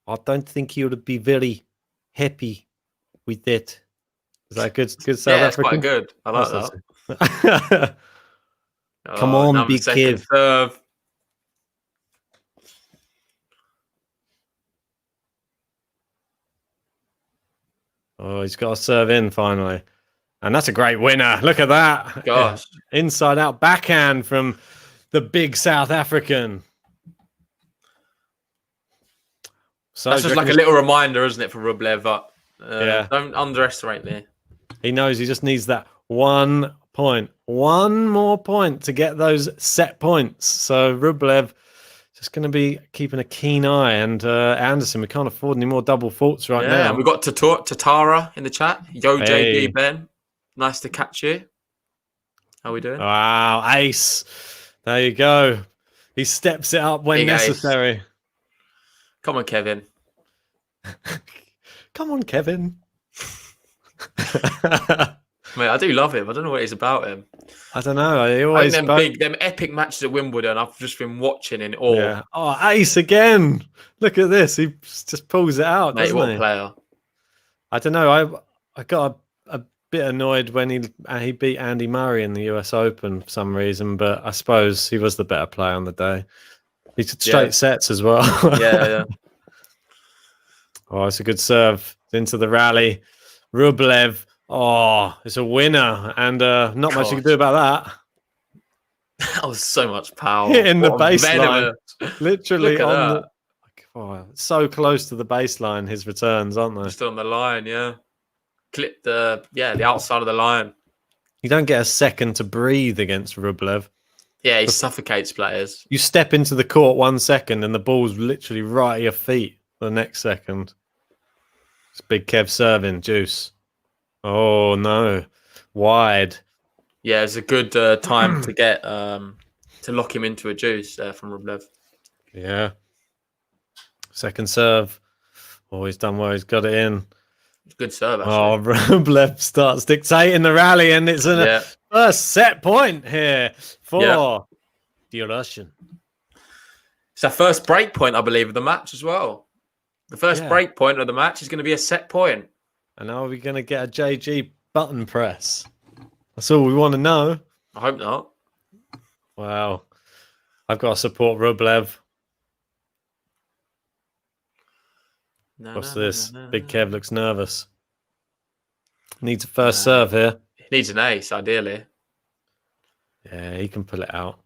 I don't think he would be very happy with that. Is that good? Good South African? Quite good. I like that. Come on, Big Kev. Serve. Oh, he's got a serve in finally. And that's a great winner. Look at that. Gosh. Inside out backhand from the big South African. So that's just like a little reminder, isn't it, for Rublev? But yeah. Don't underestimate me. He knows he just needs that 1 point. 1 more point to get those set points. So Rublev just going to be keeping a keen eye. And Anderson, we can't afford any more double faults right now. Yeah, we've got Tatara in the chat. Yo, JB, Ben. Nice to catch you. How we doing? Wow, ace. There you go. He steps it up when Big ace. necessary. Come on, Kevin. Come on, Kevin. Mate, I do love him. I don't know what it is about him. I don't know. He I always think them epic matches at Wimbledon, I've just been watching in awe. Yeah. Oh, ace again. Look at this. He just pulls it out, Mate, doesn't what he? a player. I don't know. I got a bit annoyed when he beat Andy Murray in the US Open for some reason, but I suppose he was the better player on the day. He took straight sets as well. Yeah. Oh, it's a good serve into the rally. Rublev. Oh, it's a winner, and not much you can do about that. That was so much power. Hitting the What a baseline, literally Look at on that. Oh, so close to the baseline. His returns, aren't they? Just on the line, yeah. Clip the outside of the line. You don't get a second to breathe against Rublev. Yeah, he suffocates players. You step into the court 1 second, and the ball's literally right at your feet the next second. It's Big Kev serving, juice. Oh no, wide. Yeah, it's a good time to get to lock him into a juice from Rublev. Yeah. Second serve. Oh, he's done well. He's got it in. Good serve, actually. Oh, Rublev starts dictating the rally, and it's a first set point here for the Russian. It's our first break point, I believe, of the match as well. The first break point of the match is going to be a set point. And are we going to get a JG button press? That's all we want to know. I hope not. Wow. I've got to support Rublev. What's this? Big Kev looks nervous. Needs a first serve here. He needs an ace, ideally. Yeah, he can pull it out.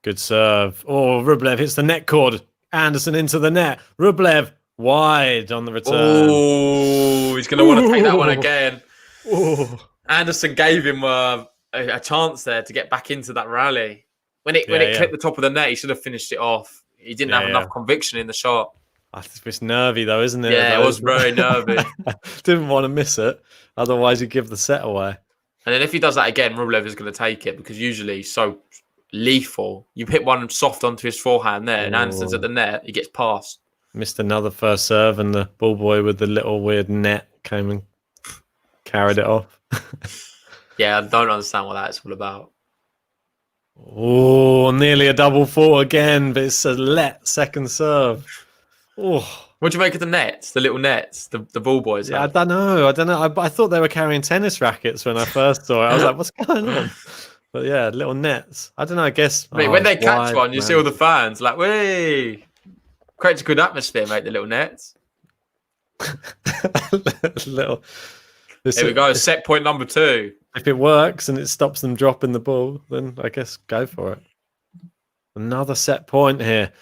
Good serve. Oh, Rublev hits the net cord. Anderson into the net. Rublev wide on the return. Oh, he's going to want to take that one again. Ooh. Anderson gave him a chance there to get back into that rally. When it clipped the top of the net, he should have finished it off. He didn't have enough conviction in the shot. It's nervy though, isn't it? Yeah, it was very nervy. Didn't want to miss it. Otherwise, he'd give the set away. And then if he does that again, Rublev is going to take it because usually he's so lethal. You hit one soft onto his forehand there, and Anderson's at the net. He gets past. Missed another first serve, and the ball boy with the little weird net came and carried it off. Yeah, I don't understand what that's all about. Oh, nearly a double fault again, but it's a second serve. Oh, what do you make of the nets, the little nets, the ball boys? Yeah, I don't know. I thought they were carrying tennis rackets when I first saw it. I was like, what's going on? But yeah, little nets. I don't know, I guess. Mate, when they catch one, you see all the fans like, "Whee!" Creates a good atmosphere, mate, the little nets. Here we go, set point number 2. If it works and it stops them dropping the ball, then I guess go for it. Another set point here.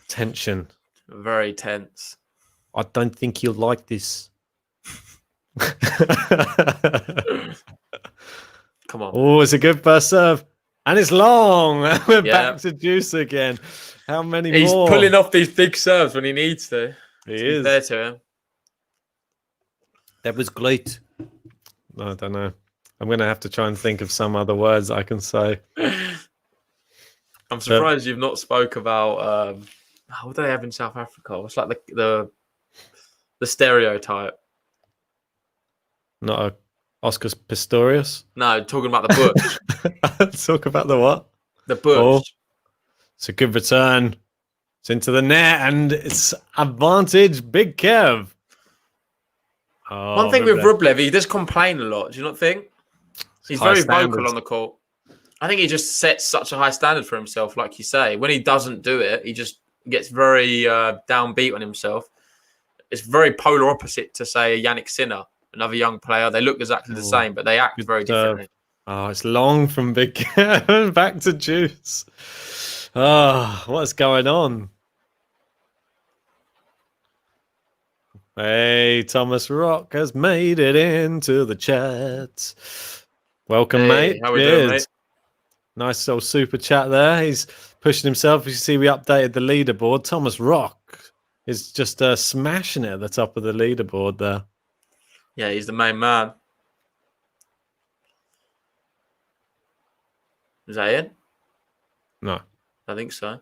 Tension. Very tense. I don't think you'll like this. Come on. Oh, it's a good first serve. And it's long. We're back to juice again. How many more? He's pulling off these big serves when he needs to. He is. Fair to him. That was great. I don't know. I'm going to have to try and think of some other words I can say. I'm surprised you've not spoke about what do they have in South Africa? What's like the stereotype? Not a Oscar Pistorius? No, talking about the bush. Talk about the what? The bush. Oh, it's a good return. It's into the net and it's advantage Big Kev. Oh, One thing with Rublev, he does complain a lot. Do you not think? He's very vocal on the court. I think he just sets such a high standard for himself, like you say. When he doesn't do it, he just gets very downbeat on himself. It's very polar opposite to, say, Yannick Sinner, another young player. They look exactly the same, but they act very differently. Oh, it's long from Big Kev back to juice. Oh, what's going on? Hey, Thomas Rock has made it into the chat. Welcome, mate. How we doing, mate? Nice little super chat there. He's pushing himself. You see, we updated the leaderboard. Thomas Rock is just smashing it at the top of the leaderboard there. Yeah, he's the main man. Is that it? No. I think so.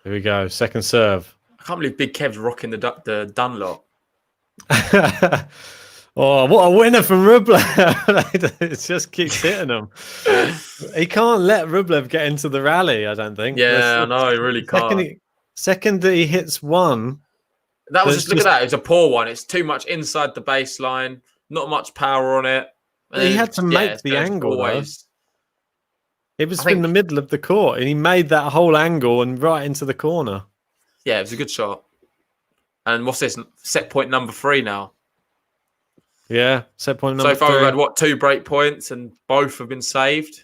Here we go. Second serve. I can't believe Big Kev's rocking the Dunlop. Oh, what a winner from Rublev. It just keeps hitting him. He can't let Rublev get into the rally, I don't think. Yeah, no, he really can't. Second that he hits one. That was look at that. It was a poor one. It's too much inside the baseline. Not much power on it. He had to make the angle. Always. It was in the middle of the court, and he made that whole angle and right into the corner. Yeah, it was a good shot. And what's this? Set point number 3 now. Yeah, set point number 3. So far we've had 2 break points, and both have been saved.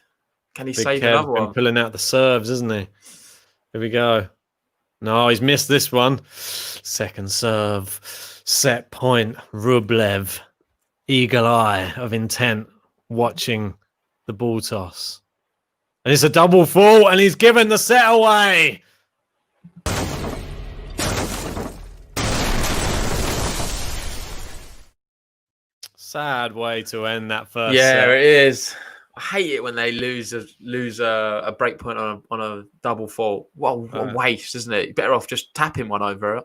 Can he save another one? Pulling out the serves, isn't he? Here we go. No, he's missed this one. Second serve, set point. Rublev, eagle eye of intent, watching the ball toss. And it's a double fault, and he's given the set away. Sad way to end that first set. It is. I hate it when they lose a break point on a double fault. What a waste, isn't it? You're better off just tapping one over it.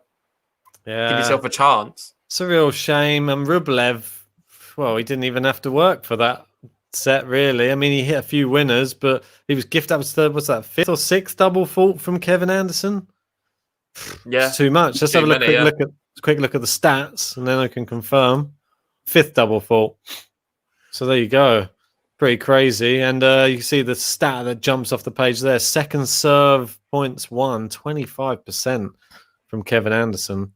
Yeah. Give yourself a chance. It's a real shame. And Rublev, well, he didn't even have to work for that set, really. I mean, he hit a few winners, but he was gifted up his third, what's that, 5th or 6th double fault from Kevin Anderson? Yeah. It's too much. Let's have a quick look at the stats, and then I can confirm. 5th double fault. So there you go. Pretty crazy. And you can see the stat that jumps off the page there. Second serve points won, 25% from Kevin Anderson.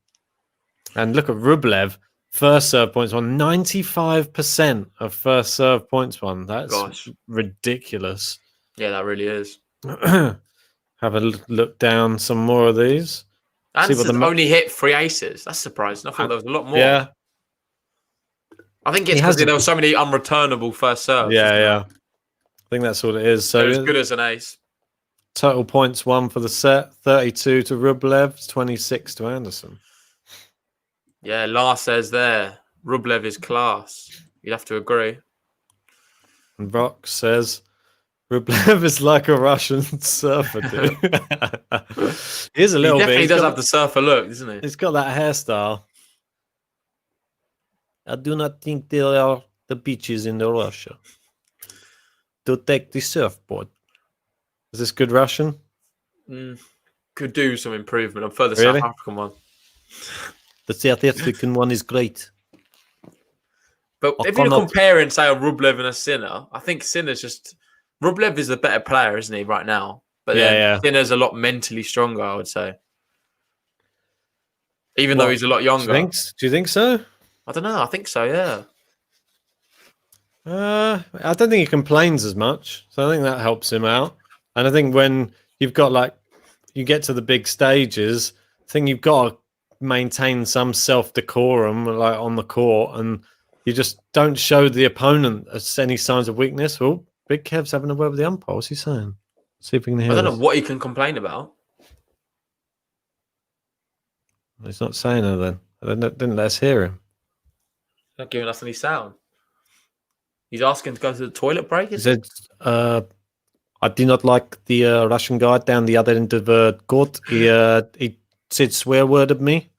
And look at Rublev. First serve points won, 95% of first serve points won. That's ridiculous. Yeah, that really is. Have a look down some more of these. Anderson's only hit 3 aces. That's surprising. I thought there was a lot more. Yeah. I think it's because there were so many unreturnable first serves. Yeah. I think that's what it is. So as good as an ace. Total points won for the set, 32 to Rublev, 26 to Anderson. Yeah, Lars says there, Rublev is class. You'd have to agree. And Rock says, Rublev is like a Russian surfer, dude. He is a little bit. He definitely does have the surfer look, doesn't he? He's got that hairstyle. I do not think there are the beaches in Russia to take the surfboard. Is this good Russian? Could do some improvement. I'm further South African one. The South African one is great. But if you're comparing, say, a Rublev and a Sinner, I think Sinner's just... Rublev is the better player, isn't he, right now? But Sinner's a lot mentally stronger, I would say. Even though he's a lot younger. Do you think so? I don't know. I think so, yeah. I don't think he complains as much. So I think that helps him out. And I think when you've got, you get to the big stages, I think you've got to maintain some self-decorum, on the court, and you just don't show the opponent any signs of weakness. Well, Big Kev's having a word with the umpire. What's he saying? See if we can hear I don't know what he can complain about. He's not saying anything. They didn't let us hear him. He's not giving us any sound. He's asking to go to the toilet break. He said, I do not like the Russian guy down the other end of the court. He said swear word at me.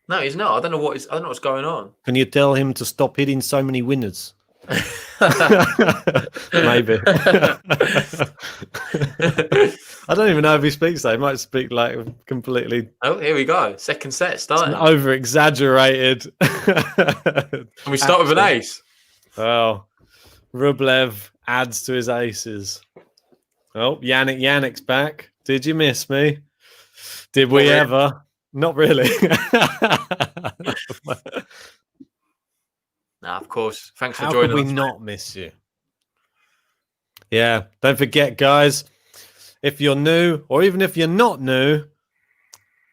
No, he's not. I don't know what's going on. Can you tell him to stop hitting so many winners? Maybe. I don't even know if he speaks that. He might speak completely. Oh, here we go. Second set starting. Over exaggerated. And we start with an ace. Well, Rublev adds to his aces. Oh, Yannick's back. Did you miss me? Did we ever? Not really. Nah, of course. Thanks for joining us. How could we not miss you? Yeah. Don't forget, guys, if you're new or even if you're not new,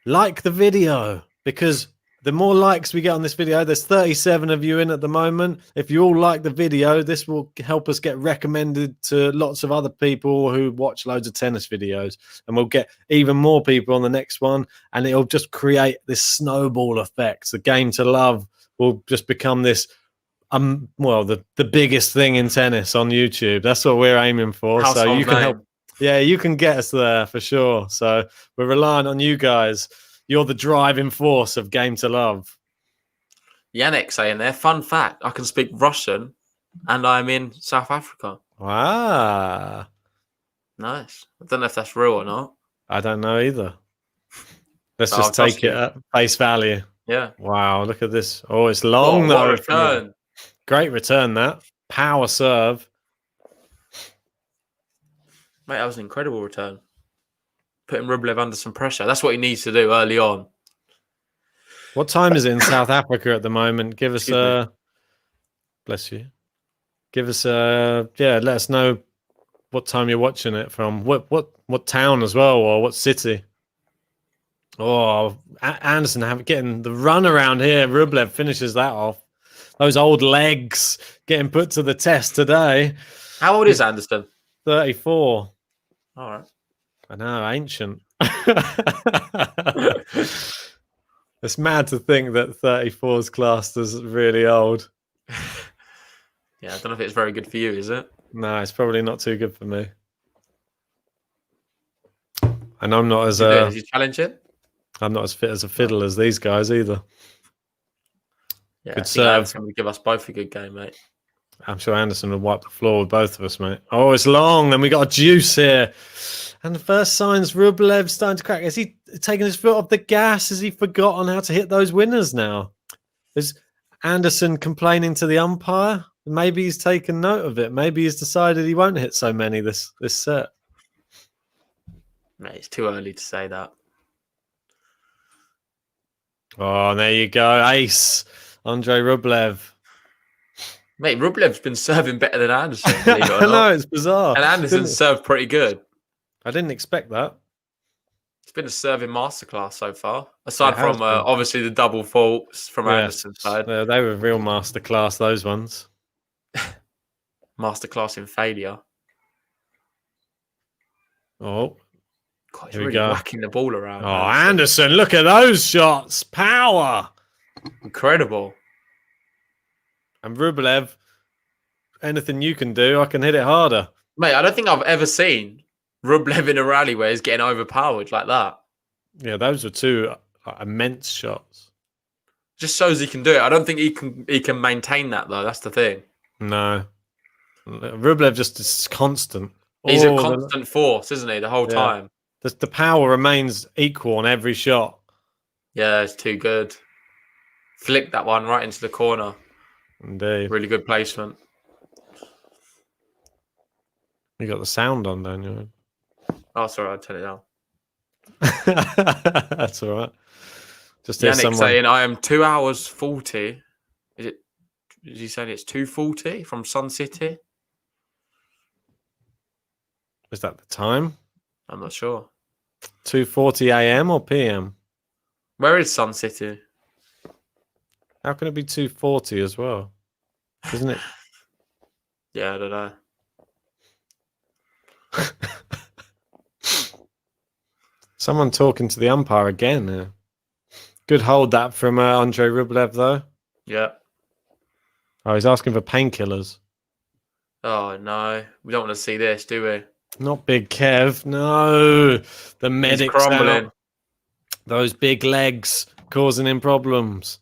like the video, because the more likes we get on this video, there's 37 of you in at the moment. If you all like the video, this will help us get recommended to lots of other people who watch loads of tennis videos. And we'll get even more people on the next one. And it'll just create this snowball effect. The game to love will just become this well, the biggest thing in tennis on YouTube. That's what we're aiming for. So Household you can name. help. Yeah, you can get us there for sure. So we're relying on you guys. You're the driving force of Game to Love. Yannick saying there, fun fact, I can speak Russian and I'm in South Africa. Wow. Nice. I don't know if that's real or not. I don't know either. Let's But just I'll trust take it you. at face value. Yeah. Wow, look at this. Oh, it's long What a though. from a- return. Great return, that. Power serve. Mate, that was an incredible return. Putting Rublev under some pressure. That's what he needs to do early on. What time is it in South Africa at the moment? Give us Excuse me. bless you. Give us let us know what time you're watching it from. What town as well, or what city? Oh, Anderson getting the run around here. Rublev finishes that off. Those old legs getting put to the test today. How old is Anderson? 34. All right. I know, ancient. It's mad to think that 34 is classed as really old. Yeah, I don't know if it's very good for you, is it? No, it's probably not too good for me. And I'm not as Did you challenge it? I'm not as fit as a fiddle as these guys either. Yeah, Good I think serve. that's going to give us both a good game, mate. I'm sure Anderson would wipe the floor with both of us, mate. Oh, it's long, and we got a juice here. And the first signs, Rublev starting to crack. Is he taking his foot off the gas? Has he forgotten how to hit those winners now? Is Anderson complaining to the umpire? Maybe he's taken note of it. Maybe he's decided he won't hit so many this set. Mate, it's too early to say that. Oh, there you go. Ace. Andrey Rublev. Mate, Rublev's been serving better than Anderson, believe it or I know, not. it's bizarre. And Anderson served pretty good. I didn't expect that. It's been a serving masterclass so far. Aside It has from been. obviously the double faults from Yes. Anderson's side. They were real masterclass, those ones. Masterclass in failure. Oh, God, he's Here we really go. whacking the ball around. oh, Anderson, look at those shots. Power. Incredible. And Rublev, anything you can do, I can hit it harder. Mate, I don't think I've ever seen Rublev in a rally where he's getting overpowered like that. Yeah, those were two immense shots. Just shows he can do it. I don't think he can maintain that though. That's the thing. No. Rublev just is constant. He's Oh, a constant force, isn't he? The whole time. The power remains equal on every shot. Yeah, it's too good. Flicked that one right into the corner. Indeed. Really good placement. You got the sound on, don't you? Oh, sorry, I'll turn it down. That's all right. Just hear Yannick someone saying, I am 2 hours 40. Is he saying it's 2:40 from Sun City? Is that the time? I'm not sure. 2:40 a.m. or p.m.? Where is Sun City? How can it be 2:40 as well? Isn't it? Yeah, I don't know. Someone talking to the umpire again. Yeah. Good hold that from Andrey Rublev, though. Yeah. Oh, he's asking for painkillers. Oh, no. We don't want to see this, do we? Not Big Kev. No. The He's medic's crumbling. out. Those big legs causing him problems.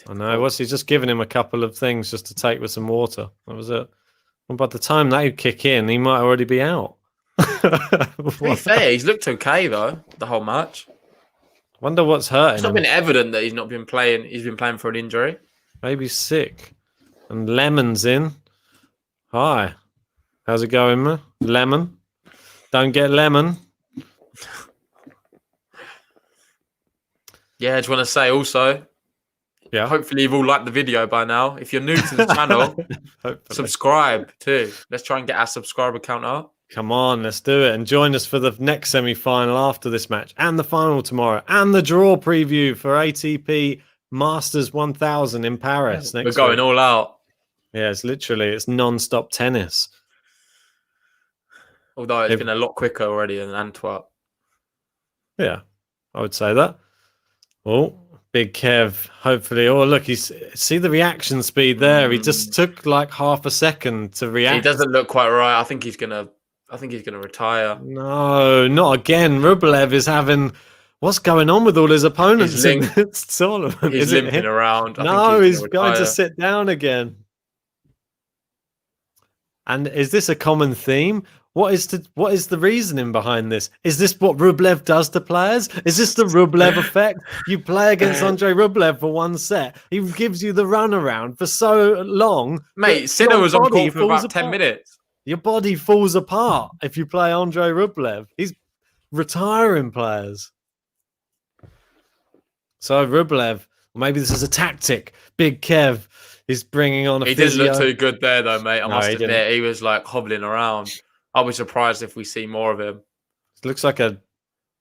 I know. What's he just giving him a couple of things just to take with some water? That was it. And by the time they kick in, he might already be out. To be fair, he's looked okay, though, the whole match. Wonder what's hurting It's not him. been evident that he's not been playing. He's been playing for an injury. Maybe sick. And Lemon's in. Hi. How's it going, man? Lemon? Don't get lemon. Yeah, I just want to say also, Yeah. hopefully you've all liked the video by now. If you're new to the channel, Hopefully. subscribe too. Let's try and get our subscriber count up. Come on, let's do it. And join us for the next semi-final after this match and the final tomorrow and the draw preview for ATP Masters 1000 in Paris next We're going week. all out. Yeah, it's non-stop tennis. Although it's been a lot quicker already than Antwerp. Yeah, I would say that. Oh, Big Kev, hopefully. Oh, look, see the reaction speed there. He just took like half a second to react. He doesn't look quite right. I think he's gonna retire. No, not again. Rublev is having. What's going on with all his opponents in this tournament? He's limping around. No, he's going to sit down again. And is this a common theme? What is the reasoning behind this? Is this what Rublev does to players? Is this the Rublev effect? You play against Andrey Rublev for one set. He gives you the runaround for so long. Mate, Sinner was on court for about 10 minutes. Your body falls apart if you play Andrey Rublev. He's retiring players. So Rublev, maybe this is a tactic. Big Kev is bringing on a physio. He didn't look too good there, though, mate. I must admit, he was like hobbling around. I'll be surprised if we see more of him. It looks like a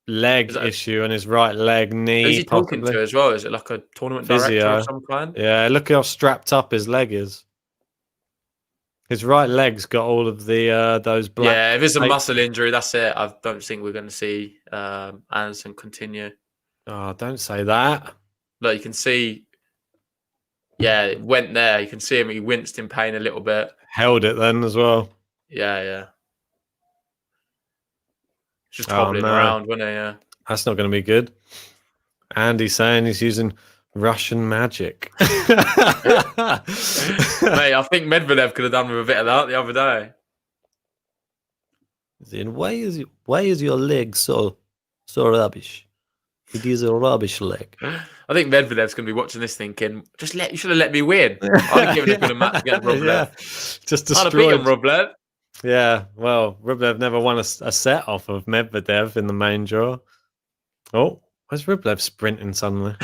leg issue on his right leg, knee. Who's he talking to as well? Is it like a tournament director of some kind? Yeah, look how strapped up his leg is. His right leg's got all of the those black. Yeah, if it's a muscle injury, that's it. I don't think we're going to see Anderson continue. Oh, don't say that. Look, you can see. Yeah, it went there. You can see him. He winced in pain a little bit. Held it then as well. Yeah. Just hobbling around, wasn't he? Yeah. That's not going to be good. Andy's saying he's using Russian magic. Mate, I think Medvedev could have done with a bit of that the other day. Why is your leg so rubbish? It is a rubbish leg. I think Medvedev's going to be watching this thinking, you should have let me win. I'd have given a good match against Rublev. Yeah. Just destroyed. I'd have beaten Rublev. Yeah, well, Rublev never won a set off of Medvedev in the main draw. Oh, where's Rublev sprinting suddenly?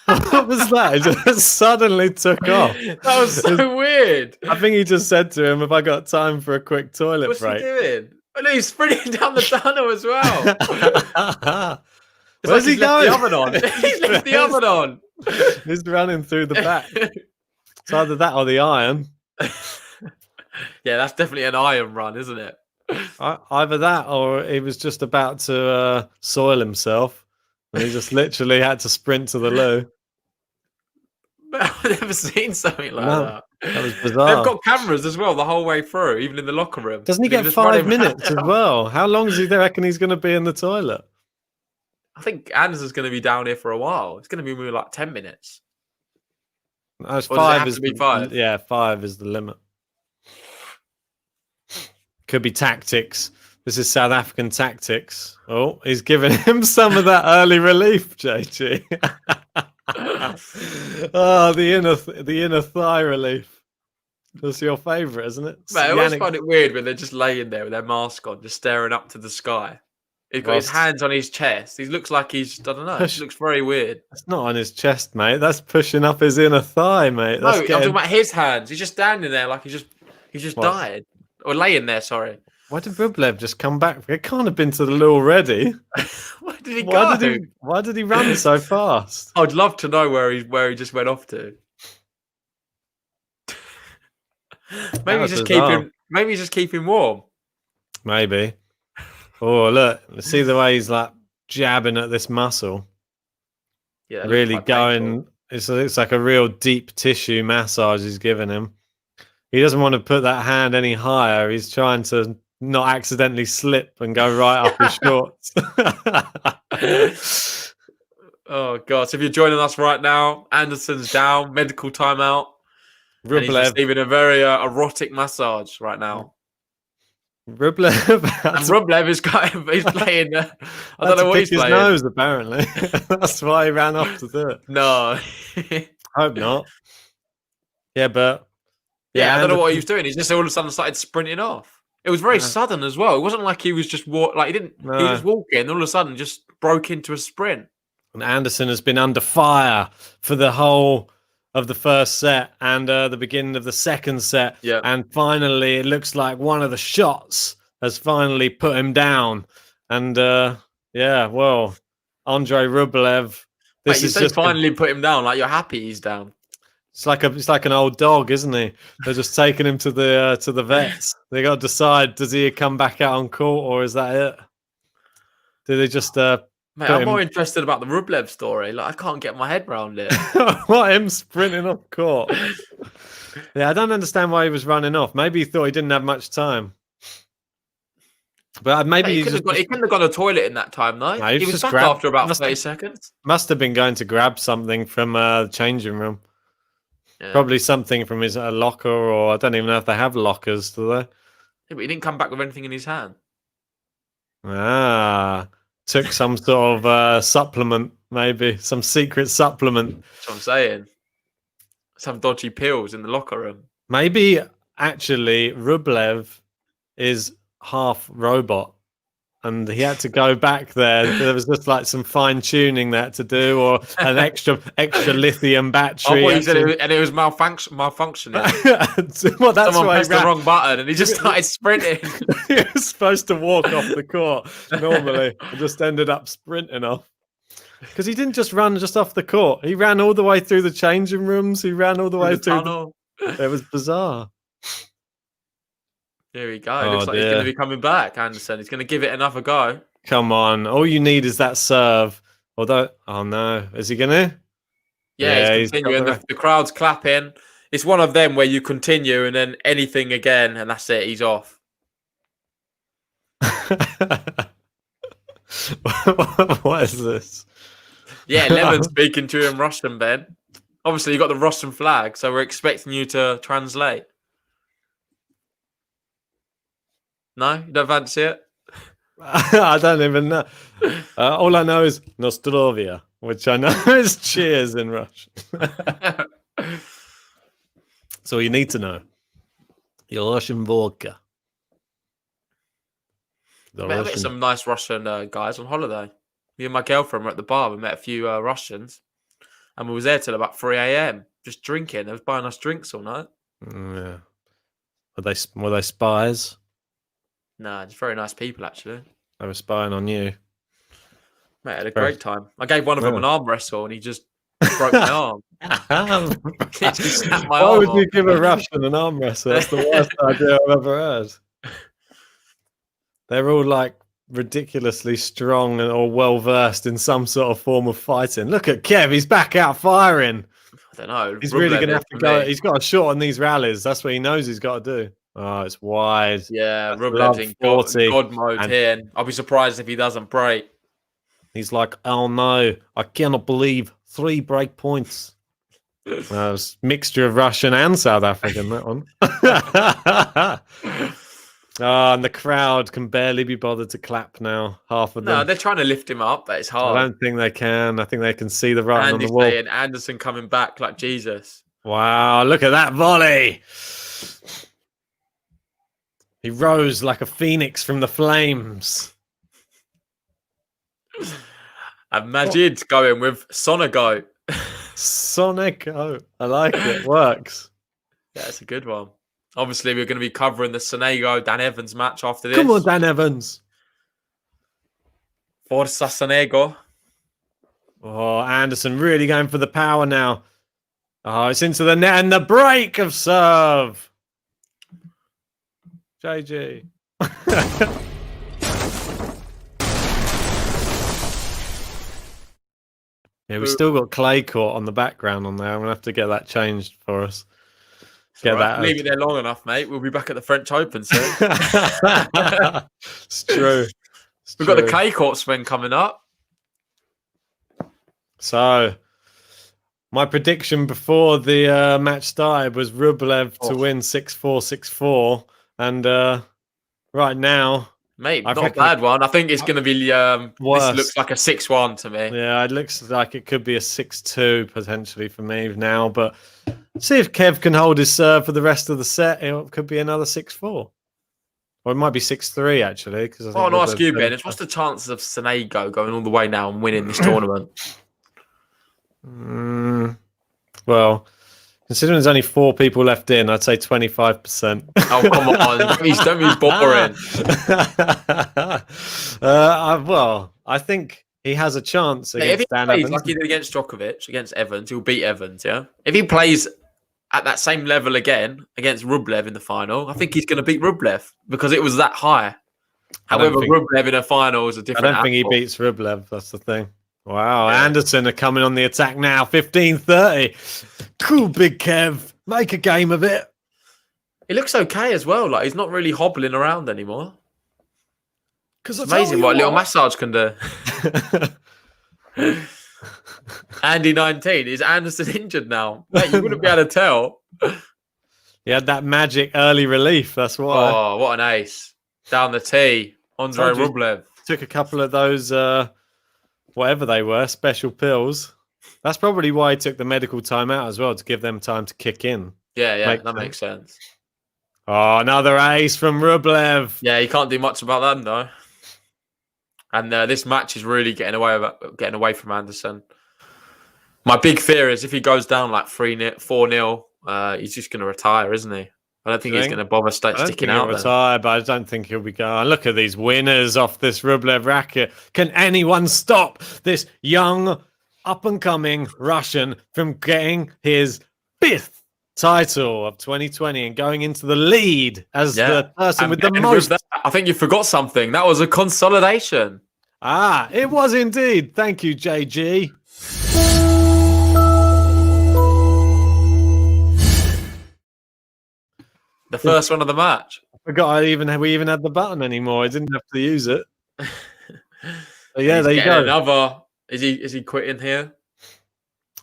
What was that? It just suddenly took off. That was so weird. I think he just said to him, have I got time for a quick toilet break? What's he doing? Oh, no, he's sprinting down the tunnel as well. Where's he going? Left the oven on. He's left the oven on. He's running through the back. It's either that or the iron. Yeah, that's definitely an iron run, isn't it? Either that or he was just about to soil himself and he just literally had to sprint to the loo. I've never seen something like that. That was bizarre. They've got cameras as well the whole way through, even in the locker room. Doesn't he get 5 minutes as well? How long does he reckon he's going to be in the toilet? I think Anderson's going to be down here for a while. It's going to be maybe like 10 minutes. No, 5 is 5. Yeah, 5 is the limit. Could be tactics. This is South African tactics. Oh, he's giving him some of that early relief, JG. Oh, the inner thigh relief. That's your favourite, isn't it? Mate, I always find it weird when they're just laying there with their mask on, just staring up to the sky. He's got his hands on his chest. He looks like he's, I don't know, it looks very weird. That's not on his chest, mate. That's pushing up his inner thigh, mate. I'm talking about his hands. He's just standing there like he's just died. Or laying there, sorry. Why did Rublev just come back? It can't have been to the loo already. Where did he go? Why did he run so fast? I'd love to know where he just went off to. Maybe he's just keeping warm. Maybe. Oh, look. See the way he's like jabbing at this muscle. Yeah, really going. It's like a real deep tissue massage he's giving him. He doesn't want to put that hand any higher. He's trying to not accidentally slip and go right up his shorts. Oh, God. So if you're joining us right now, Anderson's down, medical timeout. Rublev. And he's receiving a very erotic massage right now. Rublev is playing. I don't know what he's playing. His nose, apparently. That's why he ran off to do it. No. Hope not. Yeah, but... Yeah, I don't know what he was doing. He just all of a sudden started sprinting off. It was very sudden as well. It wasn't like he was just he was just walking and all of a sudden just broke into a sprint. And Anderson has been under fire for the whole of the first set and the beginning of the second set. Yeah. And finally, it looks like one of the shots has finally put him down. And well, Andrey Rublev. This is just finally put him down. Like you're happy he's down. It's like an old dog, isn't he? They're just taking him to the vets. They got to decide: does he come back out on court, or is that it? Do they just Mate, Put I'm him- more interested about the Rublev story. Like, I can't get my head around it. What, him sprinting off court? Yeah, I don't understand why he was running off. Maybe he thought he didn't have much time. But maybe Mate, he he couldn't have gone to the toilet in that time, though. No, He was back after about 30 seconds. Must have been going to grab something from the changing room. Yeah. Probably something from his locker, or I don't even know if they have lockers, do they? Yeah, but he didn't come back with anything in his hand. Ah, took some sort of supplement, maybe some secret supplement. That's what I'm saying. Some dodgy pills in the locker room. Maybe actually Rublev is half robot, and he had to go back there. There was just like some fine tuning that to do, or an extra lithium battery. Oh, and it was malfunctioning. Well, that's Someone why pressed the wrong button, and he just started sprinting. He was supposed to walk off the court normally, and just ended up sprinting off. Because he didn't just run just off the court. He ran all the way through the changing rooms. He ran all the way through tunnel. It was bizarre. Here we go. Looks like he's going to be coming back, Anderson. He's going to give it another go. Come on. All you need is that serve. Although, oh no. Is he going to? Yeah, he's continuing. The crowd's clapping. It's one of them where you continue and then anything again, and that's it. He's off. What is this? Yeah, Lemon's speaking to him Russian, Ben. Obviously, you got the Russian flag, so we're expecting you to translate. No? You don't fancy it? I don't even know. All I know is Nostrovia, which I know is cheers in Russian. So you need to know. Your Russian vodka. I met some nice Russian guys on holiday. Me and my girlfriend were at the bar. We met a few Russians. And we was there till about 3 a.m. just drinking. They was buying us drinks all night. Yeah. Were they spies? Nah, just very nice people, actually. They were spying on you. Mate, I had a great time. I gave one of them an arm wrestle and he just broke my arm. Why would you give a Russian an arm wrestle? That's the worst idea I've ever heard. They're all like ridiculously strong and or well versed in some sort of form of fighting. Look at Kev, he's back out firing. I don't know. He's really going to have to go. He's got a shot on these rallies. That's what he knows he's got to do. Oh, it's wide. Yeah, Rublev's in God mode here. And I'll be surprised if he doesn't break. He's like, oh no, I cannot believe 3 break points. It's mixture of Russian and South African, that one. And the crowd can barely be bothered to clap now. Half of them. No, they're trying to lift him up, but it's hard. I don't think they can. I think they can see the writing on the wall. And Anderson coming back like Jesus. Wow, look at that volley. He rose like a phoenix from the flames. And Majid going with Sonego. Sonego. I like it. Works. Yeah, it's a good one. Obviously, we're going to be covering the Sonego Dan Evans match after this. Come on, Dan Evans. Forza Sonego. Oh, Anderson really going for the power now. Oh, it's into the net and the break of serve. JG. Yeah, we still got clay court on the background on there. I'm going to have to get that changed for us. Get that. Leave it there long enough, mate. We'll be back at the French Open soon. It's true. We've got the clay court swing coming up. So, my prediction before the match started was Rublev to win 6-4, 6-4. And right now... Mate, not a bad one. I think it's going to be... worse. This looks like a 6-1 to me. Yeah, it looks like it could be a 6-2 potentially for me now. But see if Kev can hold his serve for the rest of the set. It could be another 6-4. Or it might be 6-3, actually. I'll ask you, Ben. What's the chances of Sonego going all the way now and winning this tournament? Well... Considering there's only 4 people left in, I'd say 25%. Oh, come on. Don't be boring. Well, I think he has a chance against Dan Evans. Like he did against Djokovic, against Evans, he'll beat Evans, yeah? If he plays at that same level again against Rublev in the final, I think he's going to beat Rublev because it was that high. However, Rublev in a final is a different I don't think he beats Rublev. That's the thing. Wow. Yeah. Anderson are coming on the attack now. 15-30. Cool, big Kev. Make a game of it. He looks okay as well. Like, he's not really hobbling around anymore. It's amazing what a little massage can do. Andy 19. Is Anderson injured now? Mate, you wouldn't be able to tell. He had that magic early relief. That's why. Oh, what an ace. Down the tee. Andrey Rublev. Took a couple of those, whatever they were, special pills. That's probably why he took the medical timeout as well, to give them time to kick in. Yeah, that makes sense. Oh, another ace from Rublev. Yeah, you can't do much about them, though. And this match is really getting away from Anderson. My big fear is if he goes down like 4-0, he's just going to retire, isn't he? I don't think he's going to bother sticking out. Retire, but I don't think he'll be going. Look at these winners off this Rublev racket. Can anyone stop this young, up-and-coming Russian from getting his 5th title of 2020 and going into the lead as the person with the most? I think you forgot something. That was a consolidation. It was indeed. Thank you, JG. The first one of the match. I forgot we even had the button anymore. I didn't have to use it. So yeah, there you go. Another. Is he quitting here?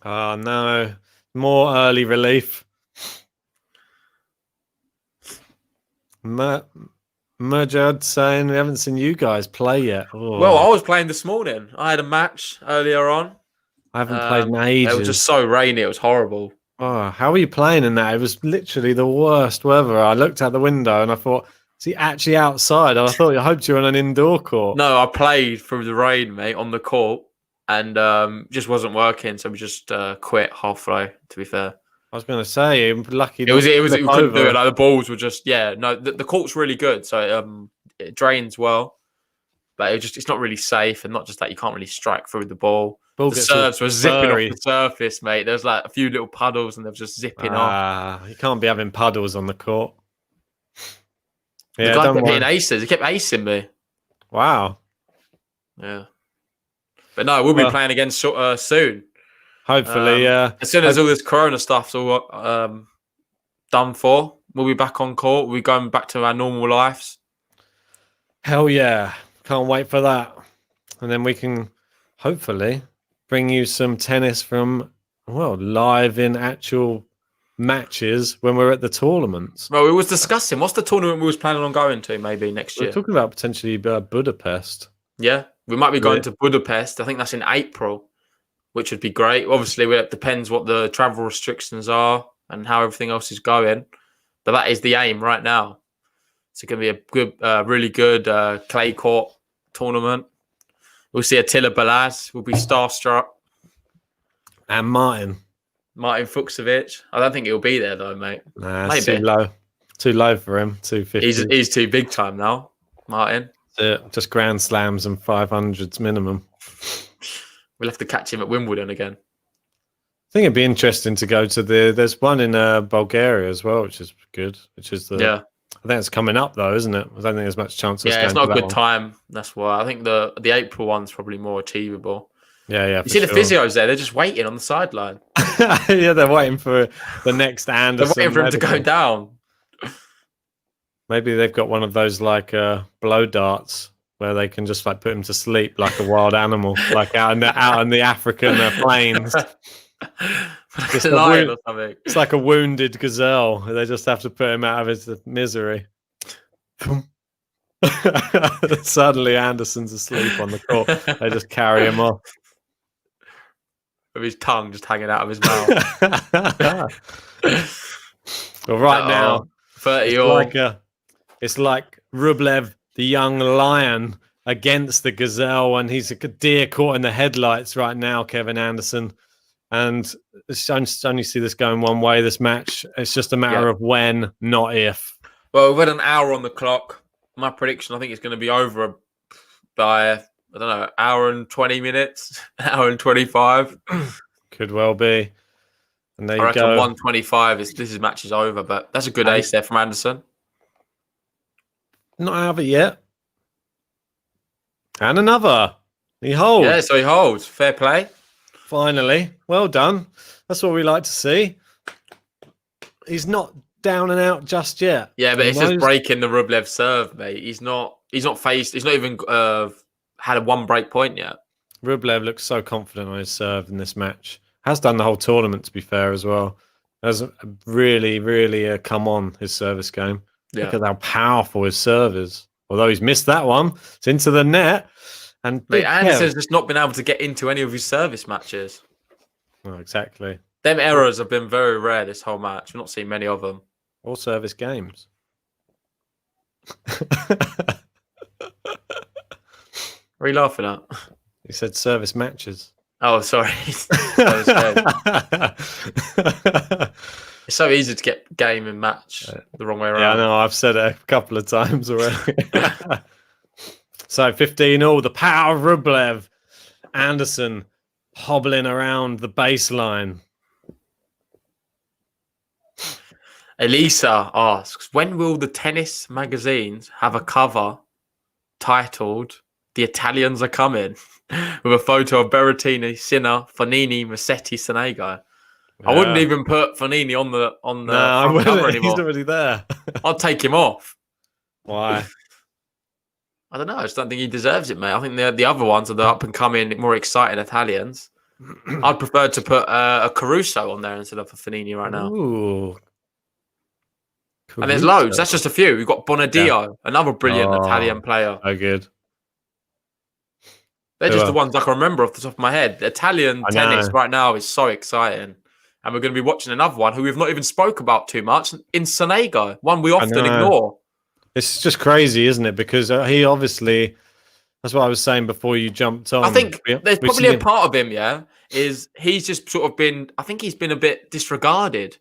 Oh no. More early relief. Murjad saying we haven't seen you guys play yet. Oh. Well, I was playing this morning. I had a match earlier on. I haven't played in ages. It was just so rainy. It was horrible. Oh, how are you playing in that? It was literally the worst weather. I looked out the window and I thought, is he actually outside? I hoped you were on an indoor court. No, I played through the rain, mate, on the court, and just wasn't working. So we just quit halfway. To be fair, I was going to say, lucky. It we couldn't do it. Like the balls were just the court's really good, so it drains well, but it's not really safe, and not just that you can't really strike through the ball. The serves were zipping off the surface, mate. There's like a few little puddles, and they're just zipping off. You can't be having puddles on the court. Yeah, the guy kept hitting aces. He kept acing me. Wow. Yeah. But no, we'll be playing again soon. Hopefully, as soon as all this Corona stuff's all done for, we'll be back on court. We'll be going back to our normal lives. Hell yeah. Can't wait for that. And then we can hopefully bring you some tennis from, live in actual matches when we're at the tournaments. Well, we was discussing, what's the tournament we was planning on going to maybe next year? We're talking about potentially Budapest. Yeah, we might be going to Budapest. I think that's in April, which would be great. Obviously, it depends what the travel restrictions are and how everything else is going. But that is the aim right now. It's going to be a good, really good clay court tournament. We'll see Attila Balaz. We'll be starstruck. And Martin Fuchsovic. I don't think he'll be there though, mate. Nah, it's too low. Too low for him. 250. He's too big time now, Martin. Just Grand Slams and 500s minimum. We'll have to catch him at Wimbledon again. I think it'd be interesting to go to there's one in Bulgaria as well, which is good. Which is I think it's coming up though, isn't it? I don't think there's much chance of it's not a good time. That's why I think the April one's probably more achievable. Yeah. You see the physios there; they're just waiting on the sideline. Yeah, they're waiting for the next Anderson. They're waiting for him to go down. Maybe they've got one of those like blow darts where they can just like put him to sleep like a wild animal, like out in the African plains. It's like a wounded gazelle. They just have to put him out of his misery. Suddenly Anderson's asleep on the court. They just carry him off. With his tongue just hanging out of his mouth. Well, right now, 30 it's like Rublev, the young lion, against the gazelle, and he's a deer caught in the headlights right now, Kevin Anderson. And I only see this going one way, this match. It's just a matter of when, not if. Well, we've had an hour on the clock. My prediction, I think it's going to be over by, I don't know, hour and 20 minutes, hour and 25. Could well be. And there I you go. 125, this match is over, but that's a good ace there from Anderson. Not out of it yet. And another. He holds. Yeah, so he holds. Fair play. Finally. Well done. That's what we like to see. He's not down and out just yet. Yeah, but it's just breaking the Rublev serve, mate. He's not even had a one break point yet. Rublev looks so confident on his serve in this match. Has done the whole tournament, to be fair, as well. Has really come on his service game. Yeah. Look at how powerful his serve is. Although he's missed that one. It's into the net. And Anderson's just not been able to get into any of his service matches. Oh, exactly. Them errors have been very rare this whole match. We've not seen many of them. All service games. What are you laughing at? He said service matches. Oh, sorry. It's so easy to get game and match the wrong way around. Yeah, I know. I've said it a couple of times already. So 15-all, the power of Rublev. Anderson hobbling around the baseline. Elisa asks, when will the tennis magazines have a cover titled "The Italians Are Coming" with a photo of Berrettini, Sinner, Fognini, Musetti, Sonego? Yeah. I wouldn't even put Fognini on the front cover anymore. He's already there. I'd take him off. Why? I don't know. I just don't think he deserves it, mate. I think the other ones are the up-and-coming, more exciting Italians. I'd prefer to put a Caruso on there instead of a Fognini right now. Ooh. Caruso. And there's loads. That's just a few. We've got Bonadio, another brilliant Italian player. Oh, good. They're just the ones I can remember off the top of my head. Italian tennis right now is so exciting. And we're going to be watching another one who we've not even spoke about too much, in Sonego, one we often ignore. It's just crazy, isn't it? Because he obviously, that's what I was saying before you jumped on. I think there's probably a part of him, is he's just sort of been, I think he's been a bit disregarded.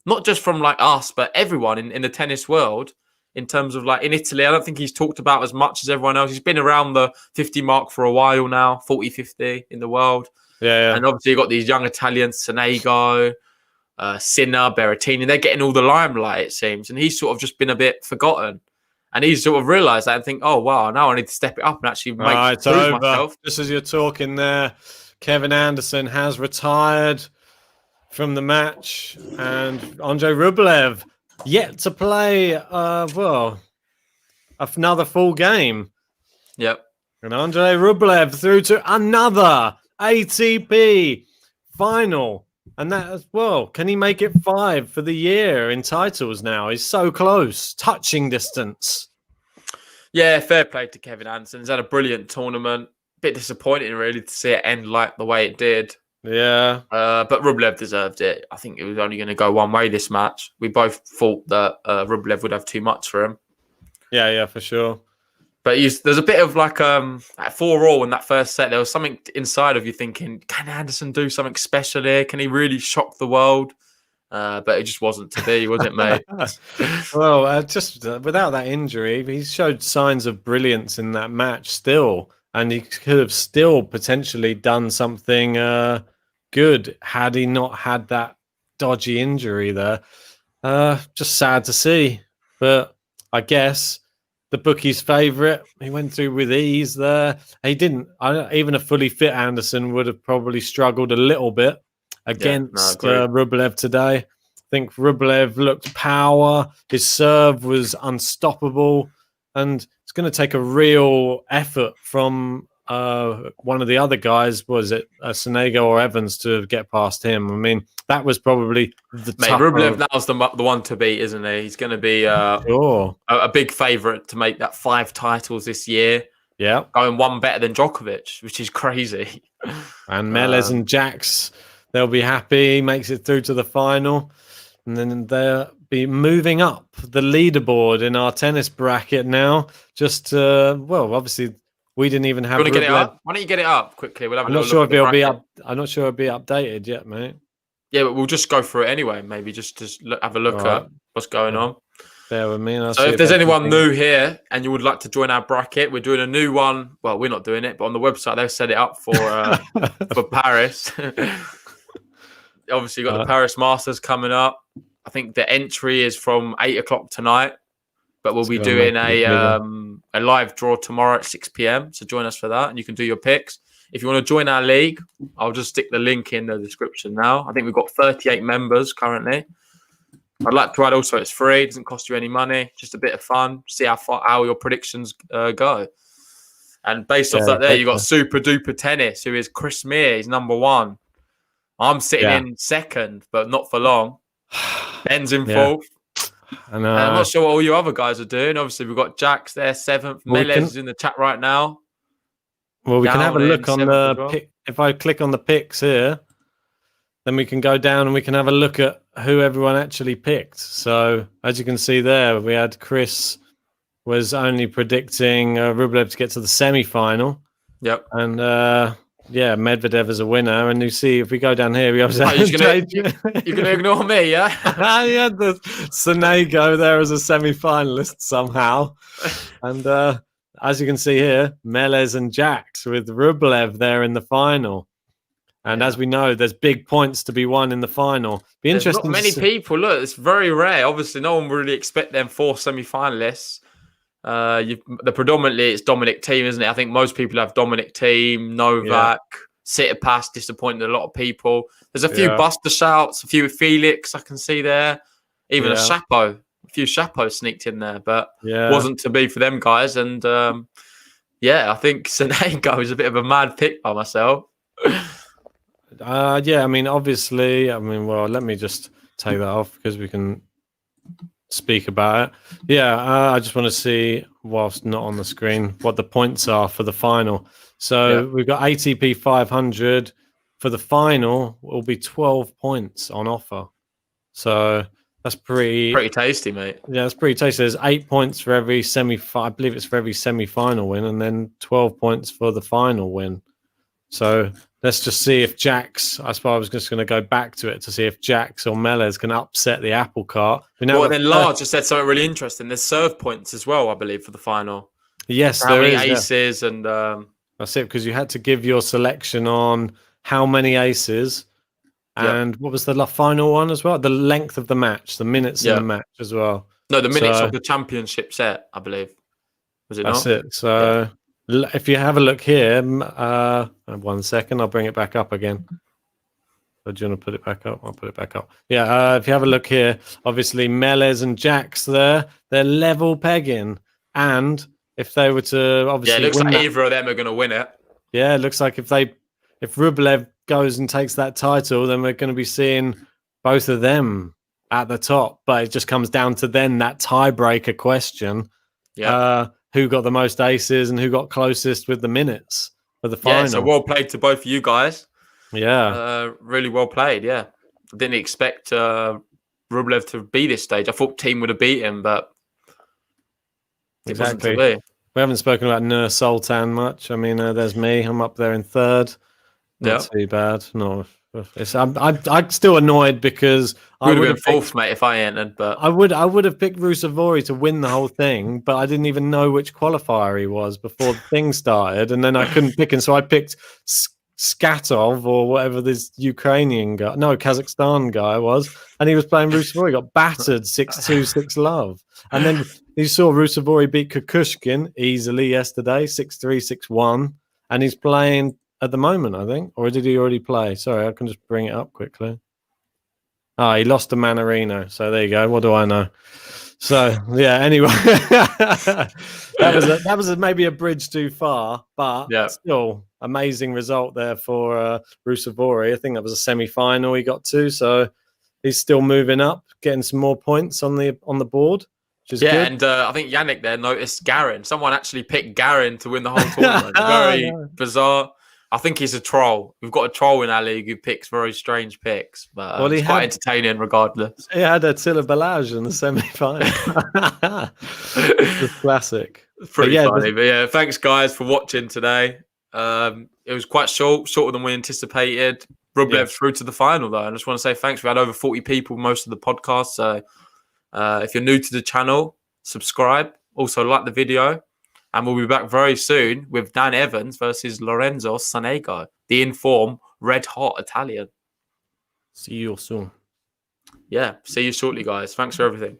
Not just from like us, but everyone in the tennis world. In terms of like in Italy, I don't think he's talked about as much as everyone else. He's been around the 50 mark for a while now, 40, 50 in the world. Yeah. And obviously you've got these young Italians, Sonego, Sinner, Berrettini. They're getting all the limelight, it seems. And he's sort of just been a bit forgotten. And he's sort of realised that and think, oh, wow, now I need to step it up and actually prove myself. Just as you're talking there, Kevin Anderson has retired from the match. And Andrey Rublev yet to play, another full game. Yep. And Andrey Rublev through to another ATP final. And that as well. Can he make it 5 for the year in titles now? He's so close. Touching distance. Yeah, fair play to Kevin Anderson. He's had a brilliant tournament. Bit disappointing, really, to see it end like the way it did. Yeah. But Rublev deserved it. I think it was only going to go one way this match. We both thought that Rublev would have too much for him. Yeah, for sure. But there's a bit of like at 4-4 in that first set. There was something inside of you thinking, can Anderson do something special here? Can he really shock the world? But it just wasn't to be, was it, mate? Well, just without that injury, he showed signs of brilliance in that match still. And he could have still potentially done something good had he not had that dodgy injury there. Just sad to see. But I guess the bookie's favourite. He went through with ease there. He didn't. Even a fully fit Anderson would have probably struggled a little bit against Rublev today. I think Rublev looked power. His serve was unstoppable. And it's going to take a real effort from one of the other guys. Was it Sonego or Evans to get past him? I mean, that was probably the Rublev now's the one to beat, isn't he? He's going to be a big favourite to make that 5 titles this year. Yeah, going one better than Djokovic, which is crazy. And Meles and Jax, they'll be happy. He makes it through to the final, and then they'll be moving up the leaderboard in our tennis bracket now. Just obviously we didn't even have. You want to get it up? Why don't you get it up quickly? We'll have. I'm not sure if it'll be up. I'm not sure it'll be updated yet, mate. Yeah, but we'll just go through it anyway. Maybe just have a look at what's going on. Bear with me. So if there's anyone new here and you would like to join our bracket, we're doing a new one. Well, we're not doing it, but on the website they've set it up for Paris. Obviously, you've got the Paris Masters coming up. I think the entry is from 8 o'clock tonight. But we'll be doing a live draw tomorrow at 6 p.m. So join us for that, and you can do your picks. If you want to join our league, I'll just stick the link in the description now. I think we've got 38 members currently. I'd like to add also it's free. It doesn't cost you any money. Just a bit of fun. See how your predictions go. And based off that there, you got Super Duper Tennis, who is Chris Meir. He's number 1. I'm sitting in second, but not for long. Ben's in fourth. And I'm not sure what all you other guys are doing. Obviously, we've got Jax there, 7th. Melez is in the chat right now. Well, we can have a look on the pick. If I click on the picks here, then we can go down and we can have a look at who everyone actually picked. So, as you can see there, we had Chris was only predicting Rublev to get to the semi-final. Yep. And, Medvedev as a winner. And you see, if we go down here, we have... you're going to ignore me, yeah? I had the Sonego there as a semi-finalist somehow. And... as you can see here, Melez and Jax with Rublev there in the final. And as we know, there's big points to be won in the final. Be interesting. Not many people. Look, it's very rare. Obviously, no one would really expect them 4 semi-finalists. Predominantly, it's Dominic Thiem, isn't it? I think most people have Dominic Thiem, Novak, Tsitsipas, disappointed a lot of people. There's a few Buster shouts, a few Felix I can see there. Even a Chapeau. A few Chapeaux sneaked in there, but wasn't to be for them guys. And I think Sonego is a bit of a mad pick by myself. Obviously, let me just take that off because we can speak about it. I just want to see, whilst not on the screen, what the points are for the final. So we've got ATP 500 for the final. Will be 12 points on offer. So that's pretty tasty, mate. Yeah, that's pretty tasty. There's 8 points for every I believe it's for every semi-final win, and then 12 points for the final win. So let's just see if Jax. I suppose I was just going to go back to it to see if Jax or Melez can upset the apple cart. Lars just said something really interesting. There's serve points as well, I believe, for the final. Yes, how many aces and that's it, because you had to give your selection on how many aces. And what was the final one as well? The length of the match, the minutes in the match as well. No, the minutes of the championship set, I believe. Was it not? That's it. So if you have a look here, 1 second, I'll bring it back up again. So do you want to put it back up? I'll put it back up. If you have a look here, obviously Melez and Jax there, they're level pegging. And if they were to obviously it looks like either of them are going to win it. Yeah, it looks like if Rublev goes and takes that title, then we're going to be seeing both of them at the top. But it just comes down to then that tiebreaker question. Who got the most aces and who got closest with the minutes for the final. So well played to both of you guys. Really well played, I didn't expect Rublev to be this stage. I thought Thiem would have beat him, but it wasn't to be. We haven't spoken about Nur Sultan much. There's me. I'm up there in third. Not too bad. No, I'm still annoyed because I would have been fourth, mate, if I entered. But I would have picked Rusevori to win the whole thing, but I didn't even know which qualifier he was before the thing started, and then I couldn't pick him, so I picked Skatov or whatever this Ukrainian guy, Kazakhstan guy was, and he was playing Rusevori. Got battered 6-2, 6-love, and then you saw Rusevori beat Kukushkin easily yesterday, 6-3, 6-1, and he's playing at the moment, I think. Or did he already play? Sorry, I can just bring it up quickly. He lost to Manarino. So there you go. What do I know? So, anyway. that was maybe a bridge too far, but still amazing result there for Rusevori. I think that was a semi-final he got to. So he's still moving up, getting some more points on the board. Good. And I think Yannick there noticed Garin. Someone actually picked Garin to win the whole tournament. Very bizarre. I think he's a troll. We've got a troll in our league who picks very strange picks, but it's quite entertaining regardless. He had Attila Balazs in the semi-final. It's classic. Pretty funny. But thanks guys for watching today. It was quite shorter than we anticipated. Rublev through to the final though. I just want to say thanks. We had over 40 people most of the podcast. So if you're new to the channel, subscribe. Also like the video. And we'll be back very soon with Dan Evans versus Lorenzo Sonego, the in-form, red-hot Italian. See you soon. See you shortly, guys. Thanks for everything.